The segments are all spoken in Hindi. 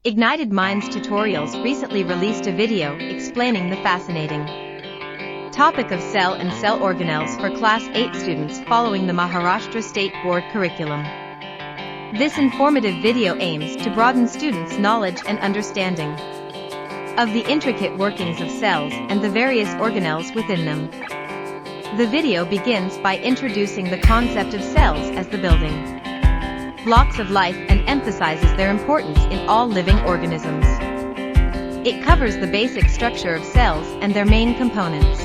Ignited Minds Tutorials recently released a video explaining the fascinating topic of cell and cell organelles for Class 8 students following the Maharashtra State Board curriculum. This informative video aims to broaden students' knowledge and understanding of the intricate workings of cells and the various organelles within them. The video begins by introducing the concept of cells as the building blocks of life and emphasizes their importance in all living organisms. It covers the basic structure of cells and their main components,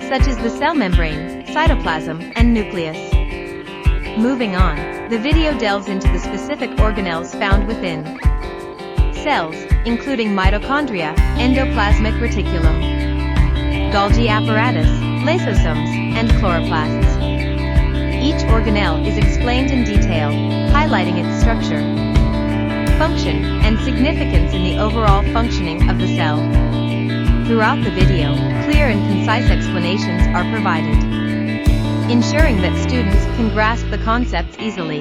such as the cell membrane, cytoplasm, and nucleus. Moving on, the video delves into the specific organelles found within cells, including mitochondria, endoplasmic reticulum, Golgi apparatus, lysosomes, and chloroplasts. Each organelle is explained in detail, highlighting its structure, function, and significance in the overall functioning of the cell. Throughout the video, clear and concise explanations are provided, ensuring that students can grasp the concepts easily.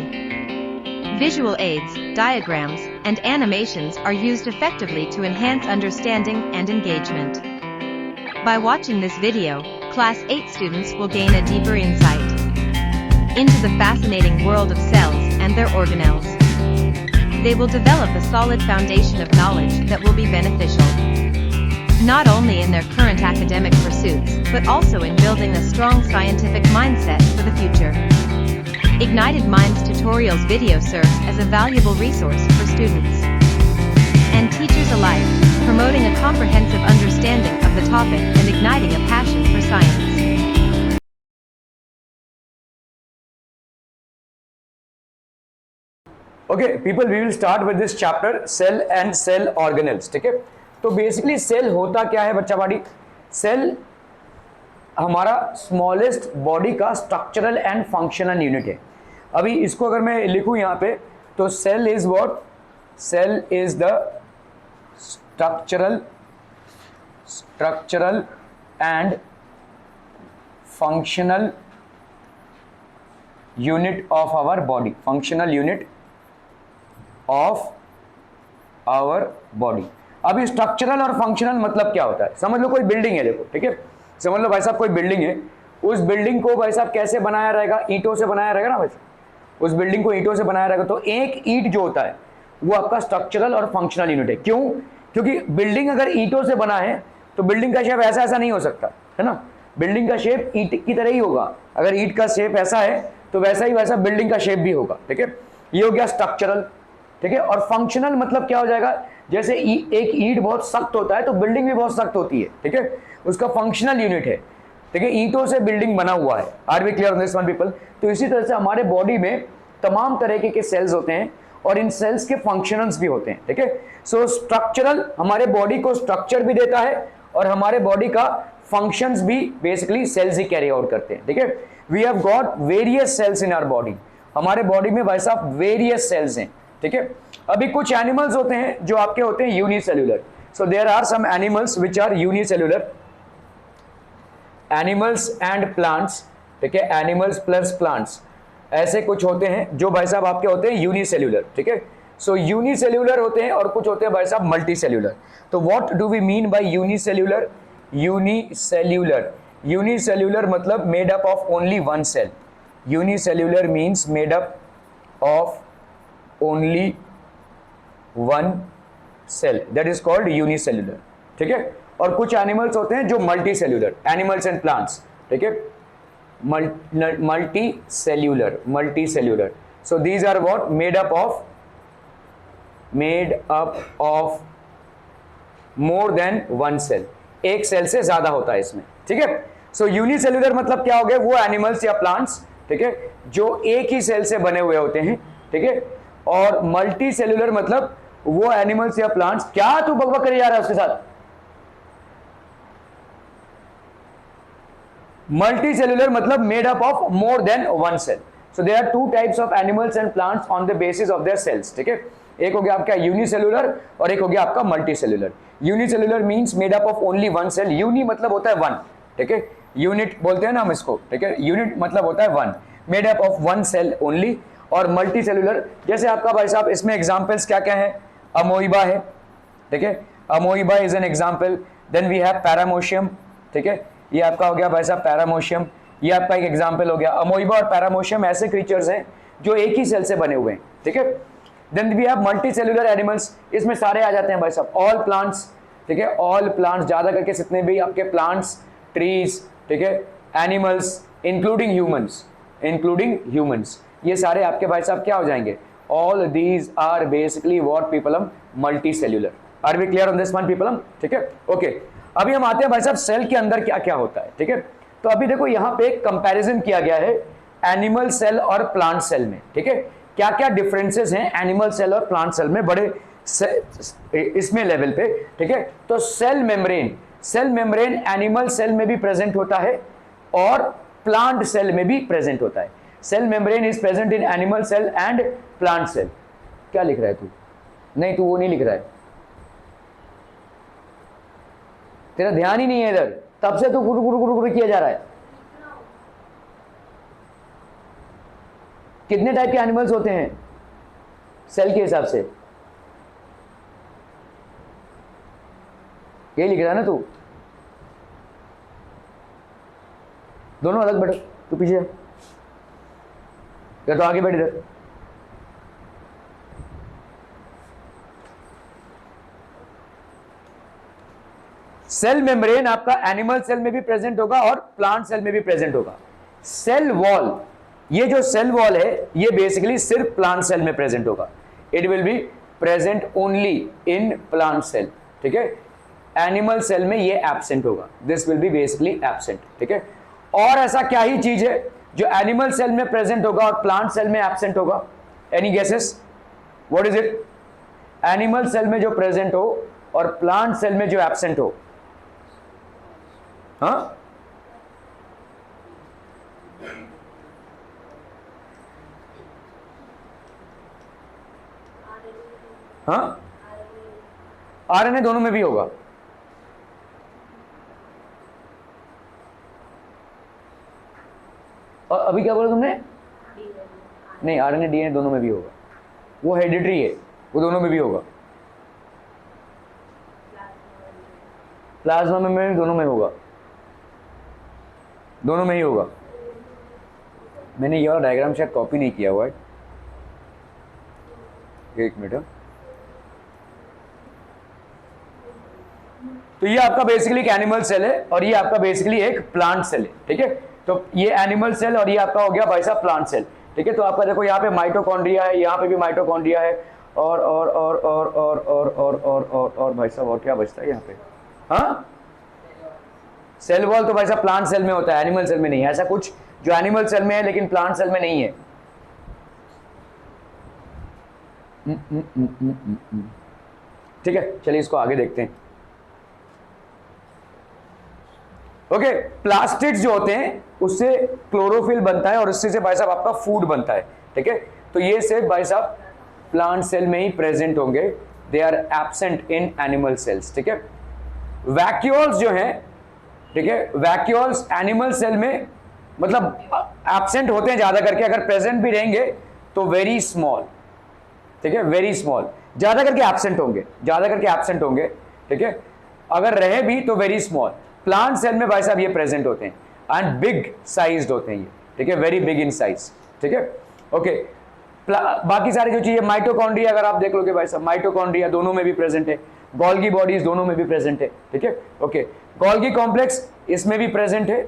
Visual aids, diagrams, and animations are used effectively to enhance understanding and engagement. By watching this video, Class 8 students will gain a deeper insight into the fascinating world of cells and their organelles. They will develop a solid foundation of knowledge that will be beneficial, not only in their current academic pursuits, but also in building a strong scientific mindset for the future. Ignited Minds Tutorials video serves as a valuable resource for students and teachers alike, promoting a comprehensive understanding of the topic and igniting a passion for science. Okay, people, we will start with this chapter, cell and cell organelles. ठीक है, तो बेसिकली सेल होता क्या है बच्चा बाड़ी? सेल हमारा स्मॉलेस्ट बॉडी का स्ट्रक्चरल एंड फंक्शनल यूनिट है. अभी इसको अगर मैं लिखूं यहाँ पे, तो cell is what? Cell is the structural and functional unit of our body. Functional unit of our body. अभी स्ट्रक्चरल और फंक्शनल मतलब क्या होता है? समझ लो कोई बिल्डिंग है, देखो, ठीक है, समझ लो भाई साहब कोई बिल्डिंग है. उस बिल्डिंग को भाई साहब कैसे बनाया रहेगा? ईंटों से बनाया रहेगा ना भाई साहब. उस बिल्डिंग को ईंटों से बनाया रहेगा, तो एक ईंट जो होता है वो आपका स्ट्रक्चरल और फंक्शनल यूनिट है. क्यों? क्योंकि बिल्डिंग अगर ईंटों से बना है तो बिल्डिंग का शेप ऐसा ऐसा नहीं हो सकता है ना. बिल्डिंग का शेप ईंट की तरह ही होगा. अगर ईंट का शेप ऐसा है तो वैसा ही वैसा बिल्डिंग का शेप भी होगा. ठीक है, ये हो गया स्ट्रक्चरल. ठीक है, और फंक्शनल मतलब क्या हो जाएगा? जैसे एक ईंट बहुत सख्त होता है तो बिल्डिंग भी बहुत सख्त होती है. ठीक है, उसका फंक्शनल यूनिट है. ठीक है, ईंटों से बिल्डिंग बना हुआ है. Are we clear on this one people? तो इसी तरह से हमारे बॉडी में तमाम तरह के सेल्स होते हैं और इन सेल्स के फंक्शंस भी होते हैं. ठीक है, सो स्ट्रक्चरल हमारे बॉडी को स्ट्रक्चर भी देता है और हमारे बॉडी का फंक्शंस भी बेसिकली सेल्स ही कैरी आउट करते हैं. ठीक है, we have got various cells in our body. हमारे बॉडी में भाई साहब वेरियस सेल्स हैं. ठीक है, अभी कुछ एनिमल्स होते हैं जो आपके होते हैं unicellular. So there are some animals which are unicellular. Animals and plants. ठीक है, एनिमल्स प्लस प्लांट्स, ऐसे कुछ होते हैं जो भाई साहब आपके होते हैं यूनिसेल्युलर. ठीक है, सो यूनिसेल्युलर होते हैं और कुछ होते हैं भाई साहब मल्टीसेल्युलर. तो what do we mean by unicellular? Unicellular मतलब made up of only one cell. Unicellular means made up of only one cell, that is called unicellular. ठीक है, और कुछ एनिमल्स होते हैं जो multicellular, animals and plants. ठीक है, multicellular. So these are what? Made up of more than one cell. एक सेल से ज्यादा होता है इसमें. ठीक है, सो यूनिसेल्यूलर मतलब क्या हो गया? वो एनिमल्स या प्लांट्स, ठीक है, जो एक ही सेल से बने हुए होते हैं. ठीक है, और मल्टी सेल्यूलर मतलब वो एनिमल्स या प्लांट्स. क्या तू बकबक करे जा रहा है उसके साथ? मल्टी सेल्यूलर मतलब made up of more than one cell. So there are two types of animals and plants on the basis of their cells. ठीक है, एक हो गया आपका यूनिसेल्यूलर और एक हो गया आपका multicellular. Unicellular means made up of only one cell. Uni मतलब होता है वन. ठीक है, यूनिट बोलते हैं ना हम इसको. ठीक है, यूनिट मतलब होता है one. Made up of one cell only. और मल्टी सेल्यूलर जैसे आपका भाई साहब इसमें एग्जाम्पल्स क्या क्या है? अमोइबा है, ठीक है, amoeba is an example. Then we have paramecium, ठीक है, ये आपका हो गया भाई साहब पैरामोशियम, ये आपका एक एग्जाम्पल हो गया। अमोइबा और पैरामोशियम ऐसे क्रीचर्स हैं जो एक ही सेल से बने हुए हैं, ठीक है। Then we have multicellular animals, इसमें सारे आ जाते हैं भाई साहब, ऑल प्लांट्स, ठीक है, ऑल प्लांट्स, ज्यादा करके जितने भी आपके प्लांट्स, ट्रीज, ठीक है, एनिमल्स, इंक्लूडिंग ह्यूमंस, ये सारे आपके भाई साहब क्या हो जाएंगे, all these are basically what people, multi cellular. Are we clear on this one people, ठीक है, ओके। अभी हम आते हैं भाई साहब सेल के अंदर क्या क्या होता है, ठीक है। तो अभी देखो यहाँ पे एक कंपैरिजन किया गया है एनिमल सेल और प्लांट सेल में, ठीक है, क्या क्या डिफरेंसेस हैं एनिमल सेल और प्लांट सेल में, बड़े इसमें लेवल पे, ठीक है। तो सेल मेम्ब्रेन एनिमल सेल में भी प्रेजेंट होता है और प्लांट सेल में भी प्रेजेंट होता है। Cell membrane is present in animal cell and plant cell. क्या लिख रहा है तू? नहीं, तू वो नहीं लिख रहा है, तेरा ध्यान ही नहीं है इधर, तब से तू गुरु गुरु गुरु गुरु किया जा रहा है। कितने टाइप के एनिमल्स होते हैं सेल के हिसाब से? ये लिख रहा है ना तू? दोनों अलग बैठो, तू पीछे या तो आगे बैठ इधर। सेल मेम्ब्रेन आपका एनिमल सेल में भी प्रेजेंट होगा और प्लांट सेल में भी प्रेजेंट होगा। सेल वॉल, ये जो सेल वॉल है ये बेसिकली सिर्फ प्लांट सेल में प्रेजेंट होगा। It will be present only in plant cell, ठीक है। एनिमल सेल में ये एब्सेंट होगा, this will be basically absent, ठीक है। और ऐसा क्या ही चीज है जो एनिमल सेल में प्रेजेंट होगा और प्लांट सेल में एब्सेंट होगा? Any guesses, what is it? Animal cell में जो प्रेजेंट हो और प्लांट सेल में जो एब्सेंट हो। हाँ, हाँ, आरएनए दोनों में भी होगा। और अभी क्या बोला तुमने? नहीं, आरएनए डीएनए दोनों में भी होगा, वो हेरिडिटरी है, वो दोनों में भी होगा। प्लाज्मा में दोनों में होगा, दोनों में ही होगा। मैंने ये वाला डायग्राम शायद कॉपी नहीं किया हुआ है, एक मिनट। तो ये आपका बेसिकली एक एनिमल सेल है और ये आपका बेसिकली एक प्लांट सेल है, ठीक है। तो ये एनिमल सेल और ये आपका हो गया भाई साहब प्लांट सेल, ठीक है। तो आपका देखो यहाँ पे माइटोकॉन्ड्रिया है, यहाँ पे भी माइटोकॉन्ड्रिया है और भाई साहब और क्या बचता है यहाँ पे? हाँ, सेल वॉल तो भाई साहब प्लांट सेल में होता है, एनिमल सेल में नहीं है। ऐसा कुछ जो एनिमल सेल में है लेकिन प्लांट सेल में नहीं है। ठीक है, चलिए इसको आगे देखते हैं। ओके, प्लास्टिड्स जो होते हैं उससे क्लोरोफिल बनता है और उससे से भाई साहब आपका फूड बनता है, ठीक है। तो ये सिर्फ भाई साहब प्लांट सेल में ही प्रेजेंट होंगे, they are absent in animal cells, ठीक है। वैक्यूल्स जो हैं, ठीक है, वैक्यूल्स एनिमल सेल में मतलब एब्सेंट होते हैं ज्यादा करके, अगर प्रेजेंट भी रहेंगे तो वेरी स्मॉल, ठीक है, वेरी स्मॉल, ज्यादा करके एब्सेंट होंगे, ज्यादा करके एब्सेंट होंगे, ठीक है। अगर रहे भी तो वेरी स्मॉल। प्लांट सेल में भाई साहब ये प्रेजेंट होते हैं एंड बिग साइज्ड होते हैं ये, ठीक है, वेरी बिग इन साइज, ठीक है, ओके। बाकी सारी जो चीजें, माइटोकॉन्ड्रिया अगर आप देख लोगे भाई साहब, माइटोकॉन्ड्रिया दोनों में भी प्रेजेंट है, गोल्गी बॉडीज दोनों में भी प्रेजेंट है, ठीक है, ओके। गोल्गी कॉम्प्लेक्स इसमें भी प्रेजेंट है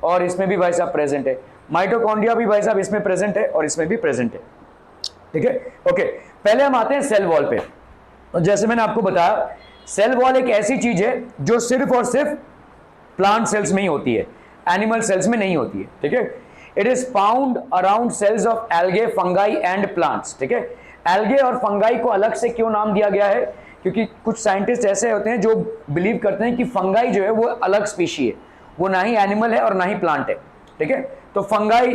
और इसमें भी भाई साहब प्रेजेंट है। माइटोकॉन्ड्रिया भी भाई साहब इसमें प्रेजेंट है और इसमें भी प्रेजेंट है, ठीक है, ओके। पहले हम आते हैं सेल वॉल पे। और जैसे मैंने आपको बताया, सेल वॉल एक ऐसी चीज है जो सिर्फ और सिर्फ प्लांट सेल्स में ही होती है, एनिमल सेल्स में नहीं होती है, ठीक है। It is found around cells of algae, fungi and plants, ठीक है। एल्गे और फंगाई को अलग से क्यों नाम दिया गया है? क्योंकि कुछ साइंटिस्ट ऐसे होते हैं जो बिलीव करते हैं कि फंगाई जो है वो अलग स्पीशी है, वो ना ही एनिमल है और ना ही प्लांट है, ठीक है। तो fungi,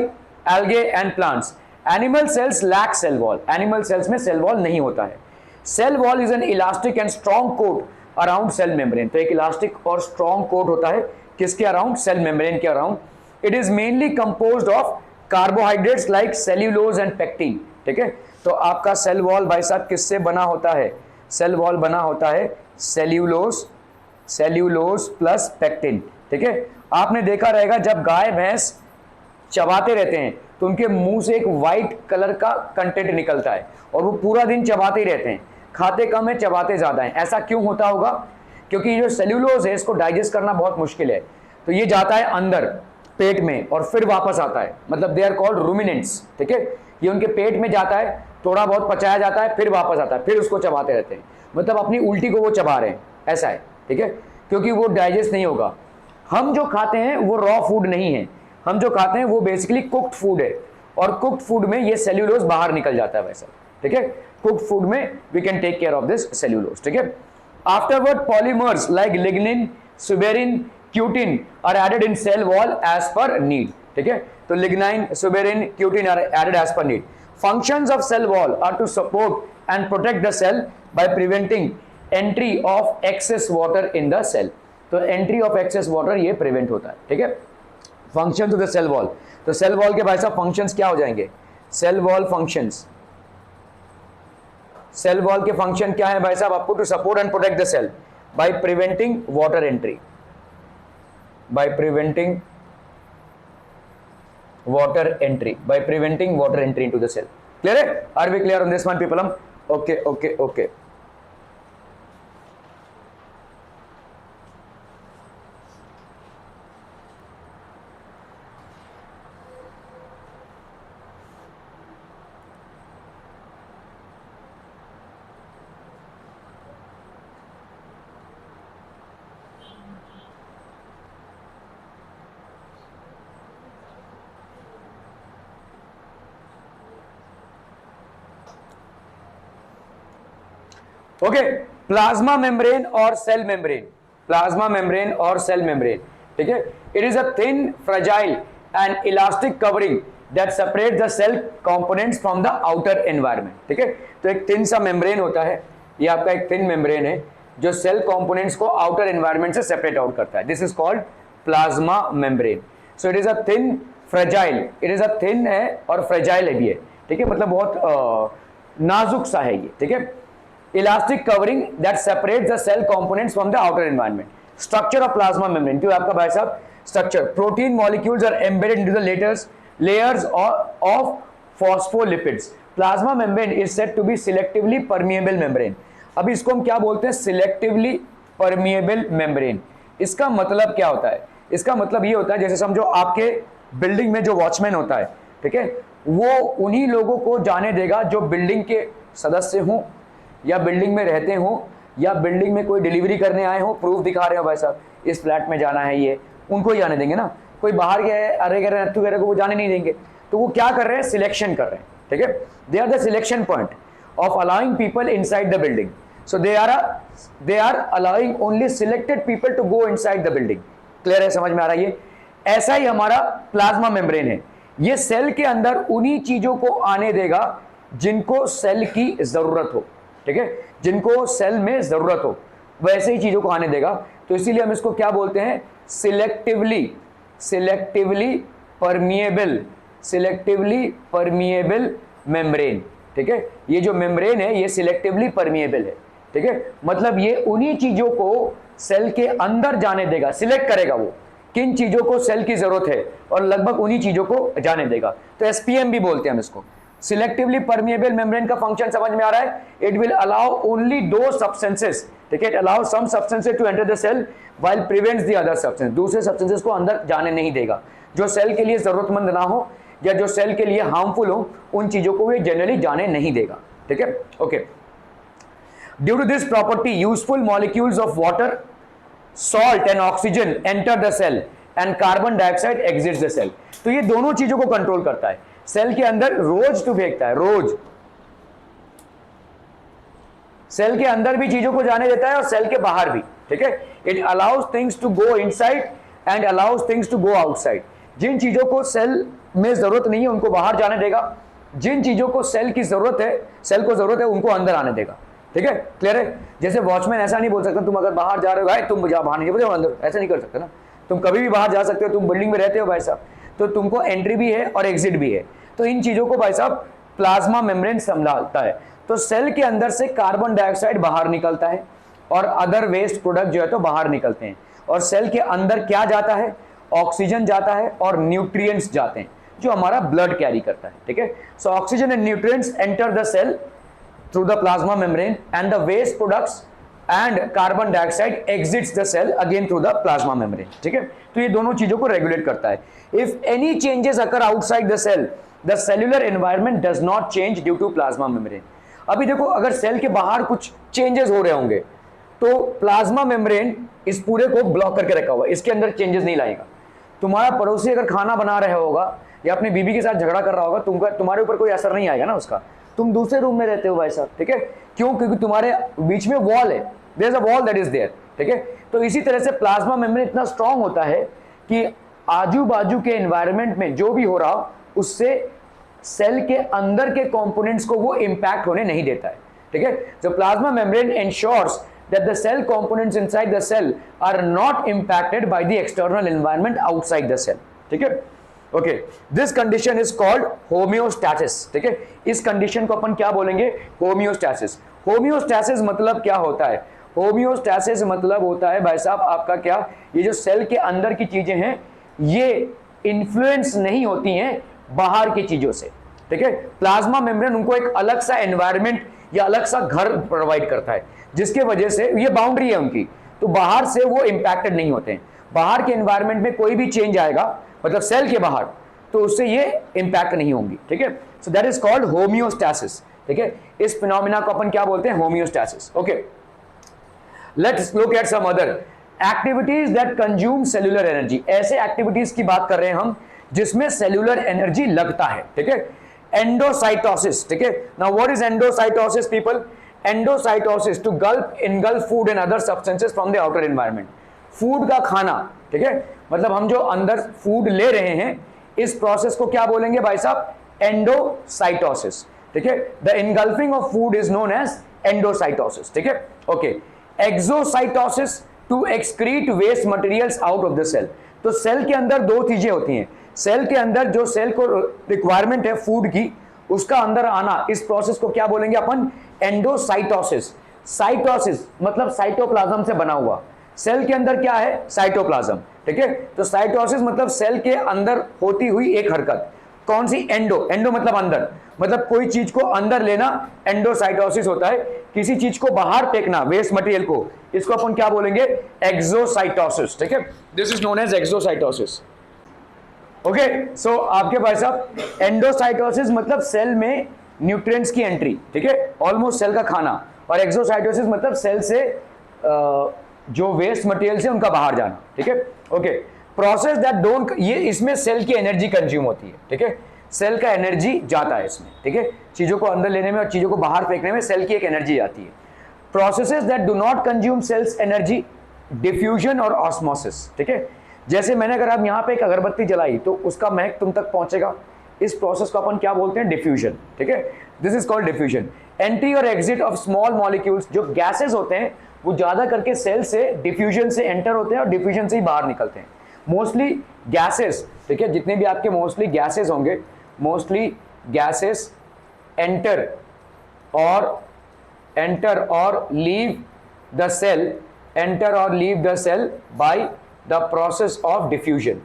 algae and plants. Animal cells lack cell wall, animal cells में सेल वॉल नहीं होता है। Cell wall is an elastic and strong coat around cell membrane, तो एक इलास्टिक और स्ट्रॉन्ग कोट होता है किसके अराउंड? सेल मेम्ब्रेन के around. It is mainly composed of carbohydrates like cellulose and pectin, ठीक है। तो आपका सेल वॉल भाई साहब किससे बना होता है? सेल वॉल बना होता है सेल्यूलोज प्लस पेक्टिन, ठीक है। आपने देखा रहेगा जब गाय भैंस चबाते रहते हैं तो उनके मुंह से एक व्हाइट कलर का कंटेंट निकलता है और वो पूरा दिन चबाते ही रहते हैं, खाते कम है चबाते ज्यादा है। ऐसा क्यों होता होगा? क्योंकि ये जो सेल्यूलोज है इसको डाइजेस्ट करना बहुत मुश्किल है, तो ये जाता है अंदर पेट में और फिर वापस आता है, मतलब दे आर कॉल्ड रूमिनेंट्स, ठीक है। ये उनके पेट में जाता है, थोड़ा बहुत पचाया जाता है, फिर वापस आता है, फिर उसको चबाते रहते हैं, मतलब अपनी उल्टी को वो चबा रहे हैं, ऐसा है, ठीक है, क्योंकि वो डाइजेस्ट नहीं होगा। हम जो खाते हैं वो रॉ फूड नहीं है, हम जो खाते हैं वो बेसिकली कुक्ड फूड है, और कुक्ड फूड में ये सेल्यूलोज बाहर निकल जाता है वैसा, ठीक है। कुक्ड फूड में we can take care of this cellulose, ठीक है। Afterward polymers like lignin, suberin, cutin are added in cell wall as per need, ठीक है। तो lignin, suberin, cutin are added as per need. Functions of cell wall are to support and protect the cell by preventing entry of excess water in the cell. तो एंट्री ऑफ एक्सेस वाटर ये प्रिवेंट होता है, ठीक है। Function of the cell wall, तो सेल वॉल के भाई साहब फंक्शंस क्या हो जाएंगे? Cell wall functions, cell wall के फंक्शन क्या है भाई साहब आपको? To support and protect the cell by preventing water entry, by preventing water entry, by preventing water entry into the cell. Clear है? Are we clear on this one people? Okay okay okay. Okay, plasma membrane और सेल मेम्ब्रेन, प्लाज्मा मेम्ब्रेन और सेल मेम्ब्रेन, ठीक है। It is a thin, fragile and elastic covering that separate the cell components from the outer environment, ठीक है। तो एक थिन सा मेम्ब्रेन होता है, ये आपका एक थिन मेम्ब्रेन है जो सेल कंपोनेंट्स को आउटर एनवायरनमेंट से सेपरेट आउट करता है। This is called plasma membrane. So it is a thin fragile, it is a thin है और फ्रेजाइल भी है, ठीक है, मतलब बहुत नाजुक सा है ये, ठीक है। Elastic covering that separates the cell components from the outer environment. Structure of plasma membrane, तो आपका भाई साहब structure, protein molecules are embedded into the layers of phospholipids. Plasma membrane is said to be selectively permeable membrane. अब इसको हम क्या बोलते हैं? Selectively permeable membrane. इसका मतलब क्या होता है? इसका मतलब ये होता है, जैसे समझो आपके बिल्डिंग में जो वॉचमैन होता है, ठीक है, वो उन्हीं लोगों को जाने देगा जो बिल्डिंग के सदस्य हों या बिल्डिंग में रहते हों या बिल्डिंग में कोई डिलीवरी करने आए हो, प्रूफ दिखा रहे हो भाई साहब इस फ्लैट में जाना है, ये उनको ही जाने देंगे ना। कोई बाहर गया है, अरे कह रहे हैं वगैरह को वो जाने नहीं देंगे। तो वो क्या कर रहे हैं? सिलेक्शन कर रहे हैं, ठीक है। They are the selection point of allowing people inside the building. So they are allowing only selected people to go inside the building. Clear है? समझ में आ रहा है? ये ऐसा ही हमारा प्लाज्मा मेम्ब्रेन है, ये सेल के अंदर उन्हीं चीजों को आने देगा जिनको सेल की जरूरत हो, ठीक है, जिनको सेल में जरूरत हो वैसे ही चीजों को आने देगा। तो इसीलिए हम इसको क्या बोलते हैं? सिलेक्टिवली परमिएबल मेम्ब्रेन, ठीक है। ये जो मेम्ब्रेन है ये सिलेक्टिवली परमिएबल है, ठीक है, मतलब ये उन्हीं चीजों को सेल के अंदर जाने देगा, सिलेक्ट करेगा वो किन चीजों को सेल की जरूरत है और लगभग उन्हीं चीजों को जाने देगा। तो एसपीएम भी बोलते हैं हम इसको। सिलेक्टिवली परमिएबल मेम्ब्रेन का फंक्शन समझ में आ रहा है? इट विल अलाउ ओनली दो सब्सटेंसेस, ठीक है, it allow some substances to enter the cell while prevents the other substance. दूसरे सब्सटेंसेस को अंदर जाने नहीं देगा, जो सेल के लिए जरूरतमंद ना हो या जो सेल के लिए हार्मफुल हो, उन चीजों को ये जनरली जाने नहीं देगा, ठीक है। Okay, due to this property useful molecules of water, salt and oxygen enter the cell and carbon dioxide exits the cell. तो ये दोनों चीजों को कंट्रोल करता है। सेल के अंदर रोज तो फेंकता है, रोज सेल के अंदर भी चीजों को जाने देता है और सेल के बाहर भी, ठीक है। It allows things to go inside and allows things to go outside. जिन चीजों को सेल में जरूरत नहीं है उनको बाहर जाने देगा, जिन चीजों को सेल की जरूरत है, सेल को जरूरत है, उनको अंदर आने देगा, ठीक है। क्लियर है? जैसे वॉचमैन ऐसा नहीं बोल सकता तुम अगर बाहर जा रहे हो भाई तुम जा बाहर नहीं जाओ अंदर, ऐसा नहीं कर सकते ना। तुम कभी भी बाहर जा सकते हो, तुम बिल्डिंग में रहते हो भाई साहब, तो तुमको एंट्री भी है और एग्जिट भी है। तो इन चीजों को भाई साहब प्लाज्मा मेम्ब्रेन संभालता है। तो सेल के अंदर से कार्बन डाइऑक्साइड बाहर निकलता है और अदर वेस्ट प्रोडक्ट जो है तो बाहर निकलते हैं, और सेल के अंदर क्या जाता है, ऑक्सीजन जाता है और न्यूट्रिएंट्स जाते हैं जो हमारा ब्लड कैरी करता है, ठीक है। So oxygen and nutrients enter the cell through the plasma membrane and the waste products and carbon dioxide exits the cell again through the plasma membrane, ठीक है। तो ये दोनों चीजों को रेगुलेट करता है। If any changes occur outside the cell, the cellular environment does not change due to plasma membrane. अभी देखो, अगर सेल के बाहर कुछ चेंजेस हो रहे होंगे तो प्लाज्मा मेम्ब्रेन इस पूरे को ब्लॉक करके रखा हुआ है, इसके अंदर चेंजेस नहीं लाएगा। तुम्हारा पड़ोसी अगर खाना बना रहा होगा या अपनी बीवी के साथ झगड़ा कर रहा होगा, तुम्हारे ऊपर कोई असर नहीं आएगा ना उसका, तुम दूसरे रूम में रहते हो भाई साहब, ठीक है। क्यों? क्योंकि तुम्हारे बीच में वॉल है, there is a wall that is there, ठीक है। तो इसी तरह से प्लाज्मा मेम्ब्रेन इतना स्ट्रांग होता है कि आजू बाजू के एनवायरनमेंट में जो भी हो रहा हो उससे सेल के अंदर के कंपोनेंट्स को वो इंपैक्ट होने नहीं देता है, ठीक है। सो plasma membrane ensures that the cell components inside the cell are not impacted by the external environment outside the cell, ठीक है। Okay, this condition is called homeostasis, ठीक है। इस कंडीशन को अपन क्या बोलेंगे? होम्योस्टैसिस। होम्योस्टैसिस मतलब क्या होता है? होम्योस्टैसिस मतलब होता है भाई साहब आपका क्या, ये जो सेल के अंदर की चीजें हैं ये इन्फ्लुएंस नहीं होती हैं बाहर की चीजों से, ठीक है। प्लाज्मा मेम्ब्रेन उनको एक अलग सा एनवायरनमेंट या अलग सा घर प्रोवाइड करता है, जिसके वजह से ये बाउंड्री है उनकी, तो बाहर से वो इंपैक्टेड नहीं होते हैं। बाहर के एनवायरनमेंट में कोई भी चेंज आएगा, मतलब सेल के बाहर, तो उससे ये इंपैक्ट नहीं होंगी, ठीक है। So that is called homeostasis, ठीक है। इस फिनोमिना को अपन क्या बोलते हैं? Homeostasis. Okay, let's look at some other activities that consume cellular energy. ऐसे एक्टिविटीज की बात कर रहे हैं हम जिसमें सेल्यूलर एनर्जी लगता है, ठीक है। एंडोसाइटोसिस, ठीक है। Now what is endocytosis people? Endocytosis to engulf food and other substances from the outer environment. Food का खाना, ठीक है, मतलब हम जो अंदर फूड ले रहे हैं इस प्रोसेस को क्या बोलेंगे भाई साहब? एंडोसाइटोसिस, ठीक है। The engulfing of food is known as endocytosis, ठीक है। Okay, exocytosis to excrete waste materials out of the cell. तो सेल के अंदर दो चीजें होती हैं, सेल के अंदर जो सेल को रिक्वायरमेंट है फूड की, उसका अंदर आना, इस प्रोसेस को क्या बोलेंगे अपन? एंडोसाइटोसिस। साइटोसिस मतलब साइटोप्लाज्म से बना हुआ, सेल के अंदर क्या है? साइटोप्लाज्म, ठीक है। तो साइटोसिस मतलब सेल के अंदर होती हुई एक हरकत, कौन सी? एंडो। एंडो मतलब अंदर, मतलब कोई चीज को अंदर लेना एंडोसाइटोसिस होता है। किसी चीज को बाहर फेंकना, वेस्ट मटेरियल को, इसको अपन क्या बोलेंगे? एक्सोसाइटोसिस, ठीक है। This is known as exocytosis. Okay, so आपके भाई साहब एंडोसाइटोसिस मतलब सेल में न्यूट्रिएंट्स की एंट्री, ठीक है, ऑलमोस्ट सेल का खाना, और एक्सोसाइटोसिस मतलब सेल से जो वेस्ट मटेरियल है उनका बाहर जाना, ठीक है। ओके, प्रोसेस दैट डोंट, ये इसमें सेल की एनर्जी कंज्यूम होती है, ठीक है। सेल का एनर्जी जाता है इसमें, ठीक है, चीजों को अंदर लेने में और चीजों को बाहर फेंकने में सेल की एक एनर्जी आती है। Processes that do not consume cells energy, diffusion और ऑस्मोसिस, ठीक है। जैसे मैंने अगर आप यहाँ पे एक अगरबत्ती जलाई तो उसका महक तुम तक पहुंचेगा, इस प्रोसेस को अपन क्या बोलते हैं? डिफ्यूजन, ठीक है। This is called diffusion. Entry और एग्जिट ऑफ स्मॉल मॉलिक्यूल्स, जो गैसेस होते हैं वो ज्यादा करके सेल से डिफ्यूजन से एंटर होते हैं और डिफ्यूजन से ही बाहर निकलते हैं। मोस्टली गैसेस, ठीक है, जितने भी आपके मोस्टली गैसेस होंगे, मोस्टली गैसेस एंटर और leave the cell, enter or leave the cell by the process of diffusion,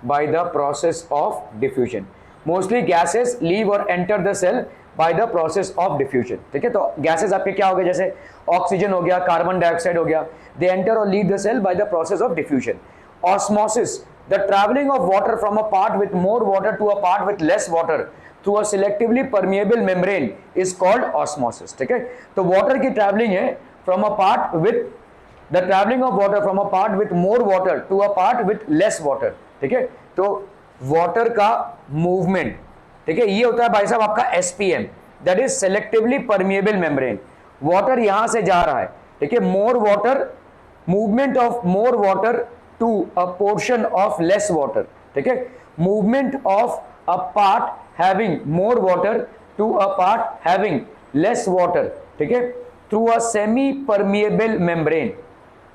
by the process of diffusion. Mostly gases leave or enter the cell by the process of diffusion, ठीक है। तो गैसेस आपके क्या हो गए? जैसे ऑक्सीजन हो गया, कार्बन डाइऑक्साइड हो गया, they enter or leave the cell by the process of diffusion. Osmosis, the traveling of water from a part with more water to a part with less water through a selectively permeable membrane is called osmosis, ठीक है। तो वाटर की ट्रैवलिंग है from a part with the traveling of water from a part with more water to a part with less water, ठीक है। तो वाटर का मूवमेंट, ठीक है, ये होता है भाई साहब आपका SPM, that is selectively permeable membrane. Water यहां से जा रहा है, ठीक है, more water, movement of more water to a portion of less water, ठीक है, movement of a part having more water to a part having less water, ठीक है, through a semi permeable membrane.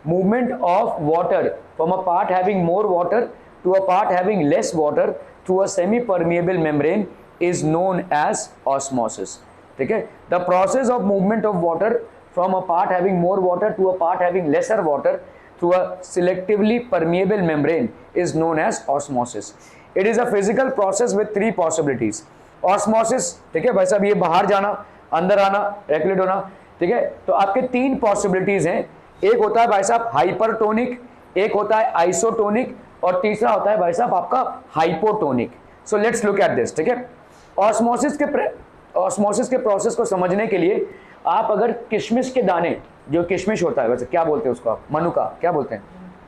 Movement of water from a part having more water to a part having less water through a semi-permeable membrane is known as osmosis, ठीक है। The process of movement of water from a part having more water to a part having lesser water through a selectively permeable membrane is known as osmosis. It is a physical process with three possibilities. Osmosis, ठीक है भाई साहब, ये बाहर जाना, अंदर आना, रेगुलेट होना, ठीक है। तो आपके तीन पॉसिबिलिटीज हैं, एक होता है भाई साहब हाइपरटोनिक, एक होता है आइसोटोनिक, और तीसरा होता है भाई साहब आपका hypotonic. So let's look at this, ठीक है। ऑस्मोसिस के प्रोसेस को समझने के लिए आप अगर किशमिश के दाने, जो किशमिश होता है, वैसे क्या बोलते हैं उसको आप, मनुका, क्या बोलते हैं,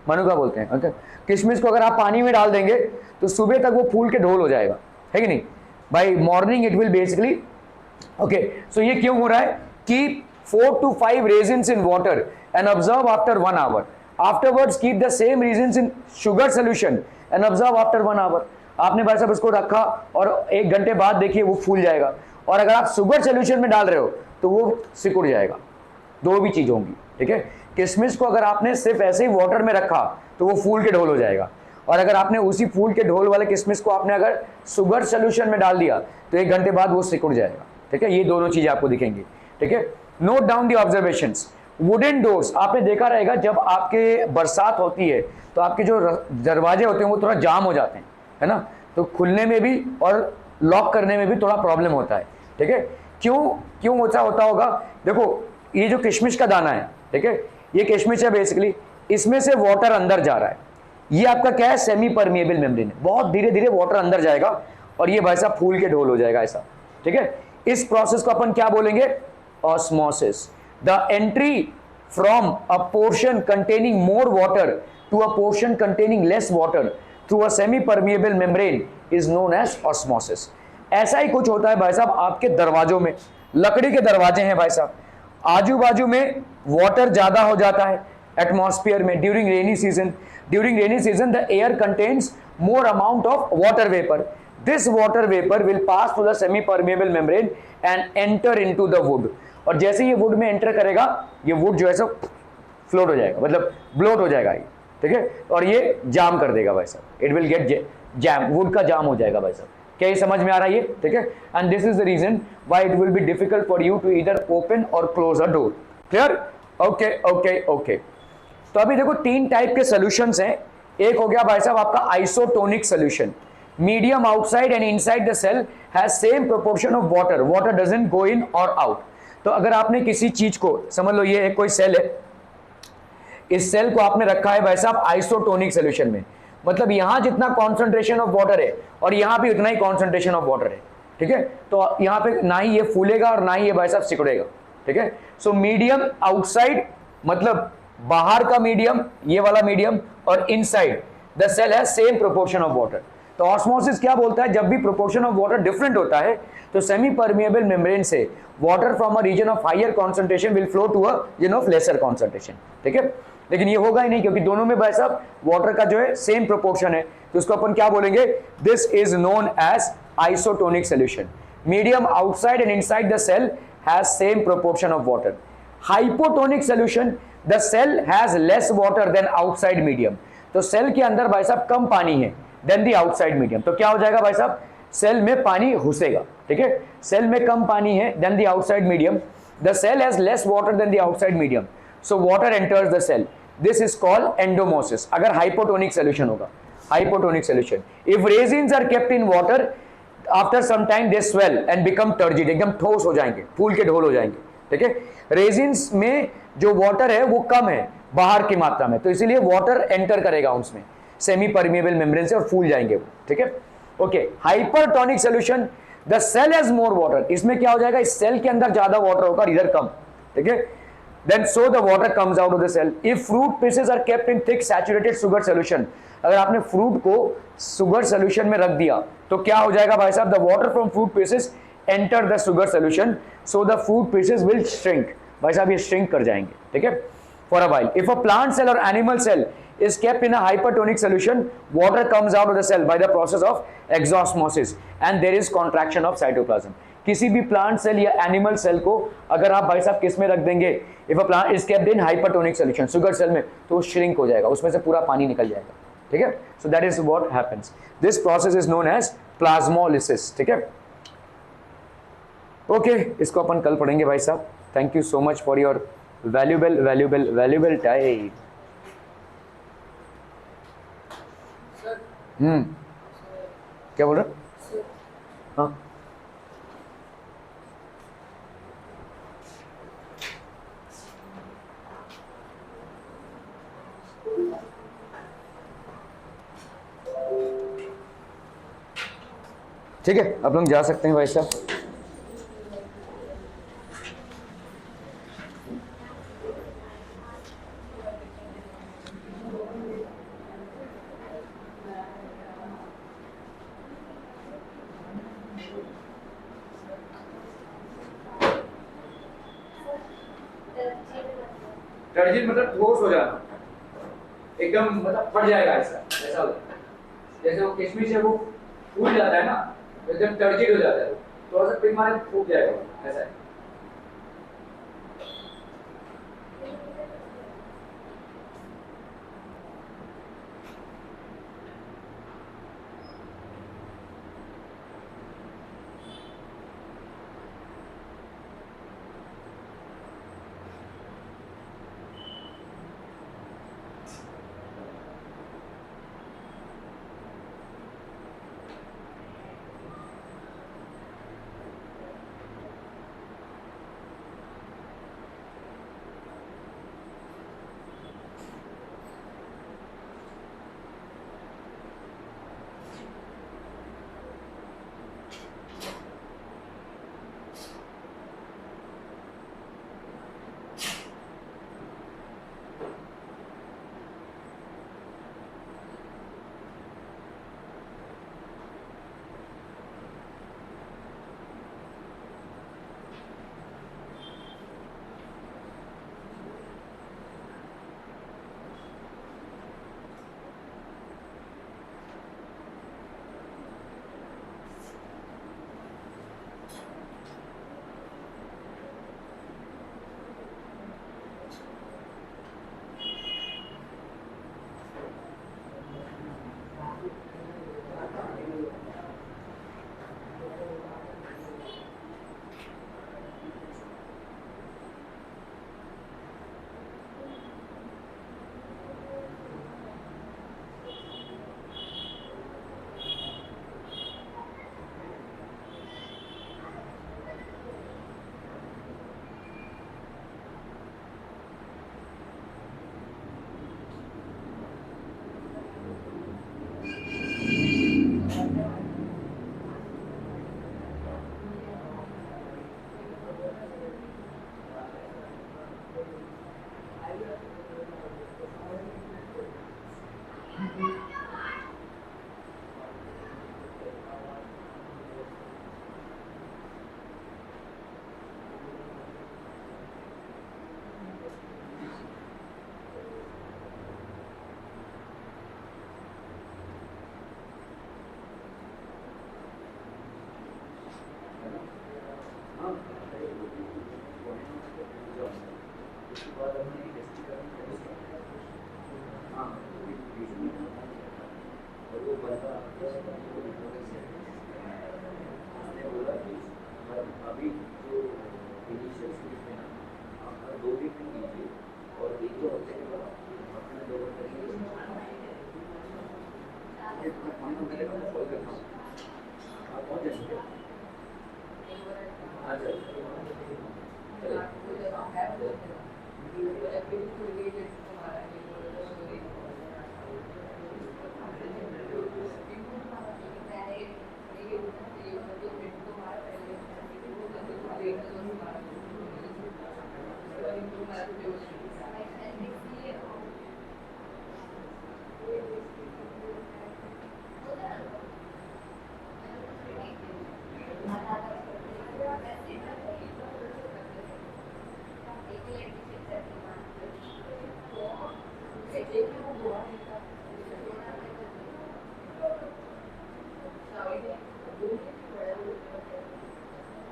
मनुका बोलते हैं, ओके। किशमिश को अगर आप पानी में डाल देंगे तो सुबह तक वो फूल के ढोल हो जाएगा, है कि नहीं। By morning it will basically, okay. So ये क्यों हो रहा है कि 4 to 5 raisins in water and observe after 1 hour. Afterwards keep the same raisins in sugar solution and observe after 1 hour. आपने भाई साहब इसको रखा और 1 घंटे बाद देखिए वो फूल जाएगा, और अगर आप शुगर सोल्यूशन में डाल रहे हो तो वो सिकुड़ जाएगा। दो भी चीज होंगी, ठीक है। किशमिश को अगर आपने सिर्फ ऐसे ही वाटर में रखा तो वो फूल के ढोल हो जाएगा, और अगर आपने उसी फूल के ढोल वाले किशमिश को आपने अगर शुगर सोल्यूशन में डाल दिया तो 1 घंटे बाद वो सिकुड़ जाएगा, ठीक है। ये दोनों चीजें आपको दिखेंगी, ठीक है। Note down the observations. Wooden doors, आपने देखा रहेगा जब आपके बरसात होती है तो आपके जो दरवाजे होते हैं वो थोड़ा जाम हो जाते हैं, है ना, तो खुलने में भी और लॉक करने में भी थोड़ा प्रॉब्लम होता है, ठीक है। क्यों ऐसा होता होगा, देखो ये जो किशमिश का दाना है, ठीक है, ये किशमिश है बेसिकली, इसमें से वाटर अंदर जा रहा है, ये आपका क्या है, सेमी परमिएबल मेम्ब्रेन है, बहुत धीरे धीरे वाटर अंदर जाएगा और ये भाई साहब फूल के ढोल हो जाएगा ऐसा, ठीक है। इस प्रोसेस को अपन क्या बोलेंगे, osmosis. The entry from a portion containing more water to a portion containing less water through a semi permeable membrane is known as osmosis. ऐसा ही कुछ होता है भाई साहब आपके दरवाजों में, लकड़ी के दरवाजे हैं भाई साहब, आजू बाजू में वाटर ज्यादा हो जाता है एटमॉस्फेयर में during rainy season the air contains more amount of water vapour. This water vapour will pass through the semi permeable membrane and enter into the wood, और जैसे ये वुड में एंटर करेगा ये वुड जो है सो फ्लोट हो जाएगा, मतलब ब्लोट हो जाएगा ये, ठीक है, और ये जाम कर देगा भाई साहब, it will get jam, would का जाम हो जाएगा भाई साहब। क्या ये समझ में आ रहा है ये, ठीक है। And this is the reason why it will be difficult for you to either open और close a door. Clear, okay okay okay. तो अभी देखो 3 टाइप के सॉल्यूशंस हैं। एक हो गया भाई साहब आपका isotonic solution, medium outside and inside the cell has same proportion of water doesn't go in और आउट। तो अगर आपने किसी चीज को, समझ लो ये एक कोई सेल है, इस सेल को आपने रखा है भाई साहब आइसोटोनिक सॉल्यूशन में, मतलब यहां जितना कॉन्सेंट्रेशन ऑफ वाटर है और यहां भी उतना ही कॉन्सेंट्रेशन ऑफ वाटर है, ठीक है। तो यहां पे ना ही ये फूलेगा और ना ही ये भाई साहब सिकुड़ेगा, ठीक है। सो मीडियम आउटसाइड मतलब बाहर का मीडियम, ये वाला मीडियम, और inside the cell has same proportion of water. तो ऑस्मोसिस क्या बोलता है, जब भी प्रोपोर्शन ऑफ वाटर डिफरेंट होता है तो सेमी परमिएबल मेम्ब्रेन से water from a region of higher concentration will flow to a region of lesser concentration, ठीक है। लेकिन ये होगा ही नहीं क्योंकि दोनों में भाई साहब वाटर का जो है सेम प्रोपोर्शन है, तो उसको अपन क्या बोलेंगे, this is known as isotonic solution. Medium outside and inside the cell has same proportion of water. Hypotonic solution, the cell has less water than outside medium. तो सेल के अंदर भाई साहब कम पानी है देन द आउटसाइड मीडियम, तो क्या हो जाएगा भाई साहब, सेल में पानी घुसेगा, ठीक है। सेल में कम पानी है then the outside medium, the cell has less water than the outside medium, so water enters the cell, this is called endosmosis. अगर हाइपोटोनिक सॉल्यूशन होगा, hypotonic solution. If raisins are kept in water after some time they swell and become turgid, एकदम ठोस हो जाएंगे, फूल के ढोल हो जाएंगे, ठीक है। रेजिन्स में जो वाटर है वो कम है बाहर की मात्रा में, तो इसीलिए वाटर एंटर करेगा उसमें सेमी परमिएबल मेम्ब्रेन से और फूल जाएंगे वो, ठीक है। Okay, hypertonic solution, the cell has more water, इसमें क्या हो जाएगा, इस सेल के अंदर ज्यादा वाटर होगा, इधर कम, ठीक है। Then so the water comes out of the cell. If fruit pieces are kept in thick saturated sugar solution, अगर आपने फ्रूट को सुगर सोल्यूशन में रख दिया तो क्या हो जाएगा भाई साहब, the water from fruit pieces enter the sugar solution, so the fruit pieces will shrink, भाई साहब ये श्रिंक कर जाएंगे, ठीक है, for a while. If a plant cell और animal cell is kept in a hypertonic solution, water comes out of the cell by the process of exosmosis and there is contraction of cytoplasm. किसी भी प्लांट सेल या एनिमल सेल को अगर आप भाई साहब किस में रख देंगे, if a plant is kept in hypertonic solution, sugar cell में, तो श्रिंक हो जाएगा, उसमें से पूरा पानी निकल जाएगा, ठीक है। So that is what happens, this process is known as plasmolysis, ठीक है। ओके, इसको अपन कल पढ़ेंगे भाई साहब। Thank you so much for your valuable time. क्या बोल रहा? हाँ, ठीक है, आप लोग जा सकते हैं भाई साहब। टर्जिन मतलब ठोस हो जाना, एकदम मतलब फट जाएगा, ऐसा ऐसा हो जाता है। जैसे वो किशमिश है वो फूल जाता है ना, तो एकदम टर्जिड हो जाता है, थोड़ा सा पिन मारे फूट जाएगा, ऐसा है।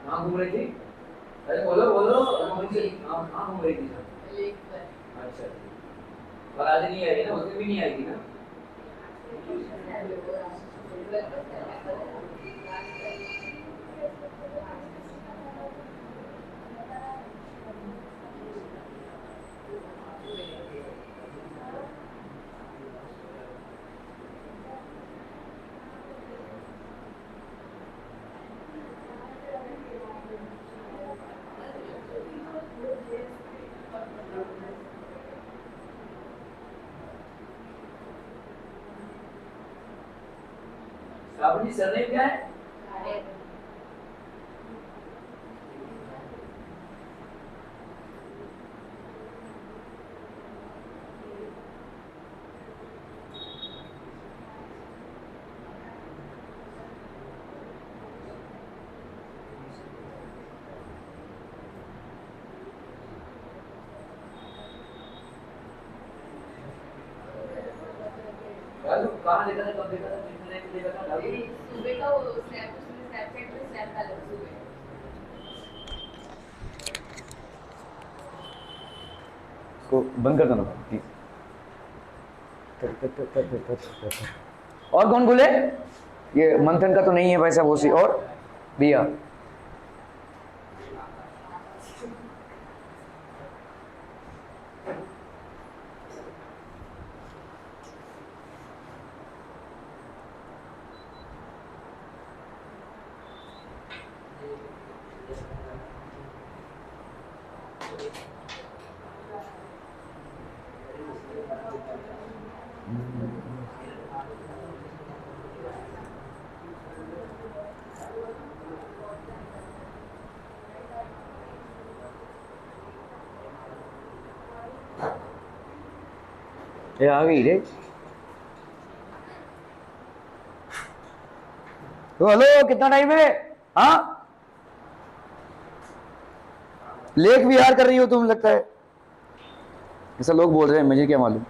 हाँ घूम रही थी, अरे बोलो बोलो, हाँ घूम रही थी। अच्छा, और आज नहीं आई ना, उस दिन भी नहीं आई थी ना। अपनी सरनेम क्या है? कहाँ देखा था, कब देखा था, कितने टाइम देखा था? सुबह का वो स्नैप, उसने स्नैपचैट में स्नैप डाला सुबह। इसको बंद कर दो ना प्लीज। और कौन बोले? ये मंथन का तो नहीं है वैसा, वो सी और भैया ये आ गई रे। तो हेलो, कितना टाइम है? हाँ, लेख विहार कर रही हो तुम, लगता है ऐसा लोग बोल रहे हैं, मुझे क्या मालूम।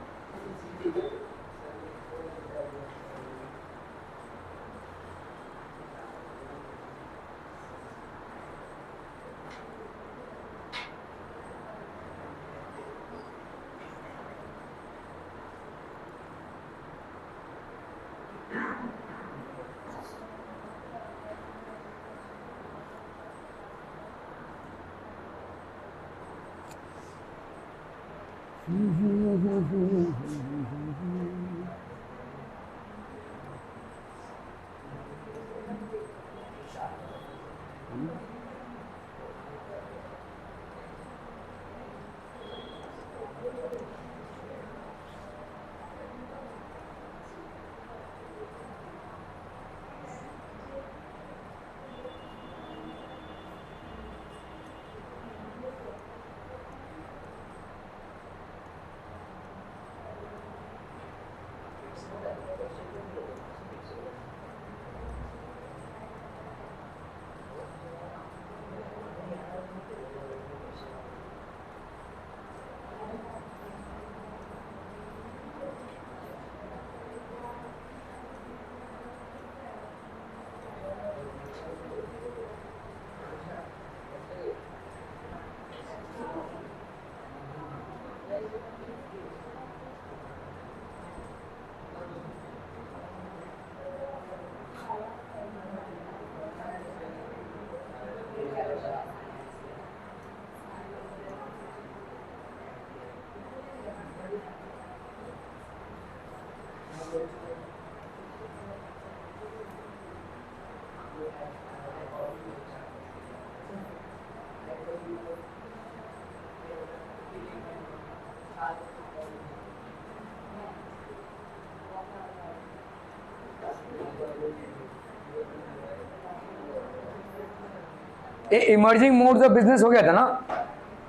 इमर्जिंग मोड्स ऑफ बिजनेस हो गया था ना,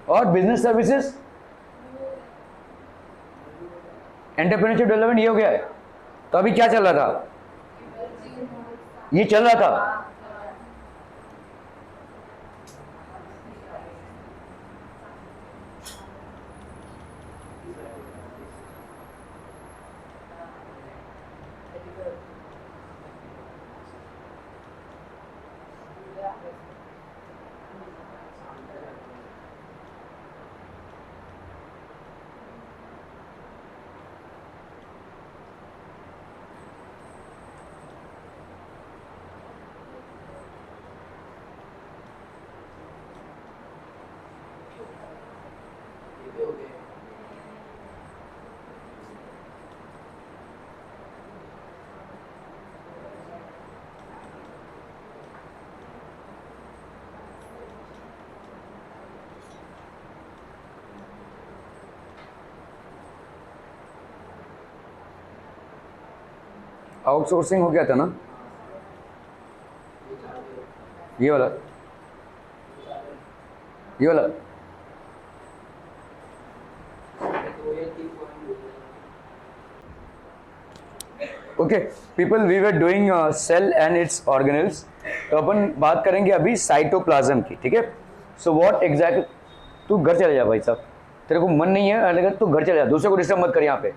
और बिजनेस सर्विसेज, एंटरप्रेन्योरशिप डेवलपमेंट ये हो गया है। तो अभी क्या चल रहा था? ये चल रहा था। आउटसोर्सिंग हो गया था ना, ये वाला, ये वाला। Okay people, we were doing cell and its organelles. तो अपन बात करेंगे अभी साइटोप्लाज्म की, ठीक है। सो व्हाट एग्जैक्ट, तू घर चले जा भाई साहब, तेरे को मन नहीं है अगर तू घर चले जा, दूसरे को डिस्टर्ब मत कर। यहाँ पे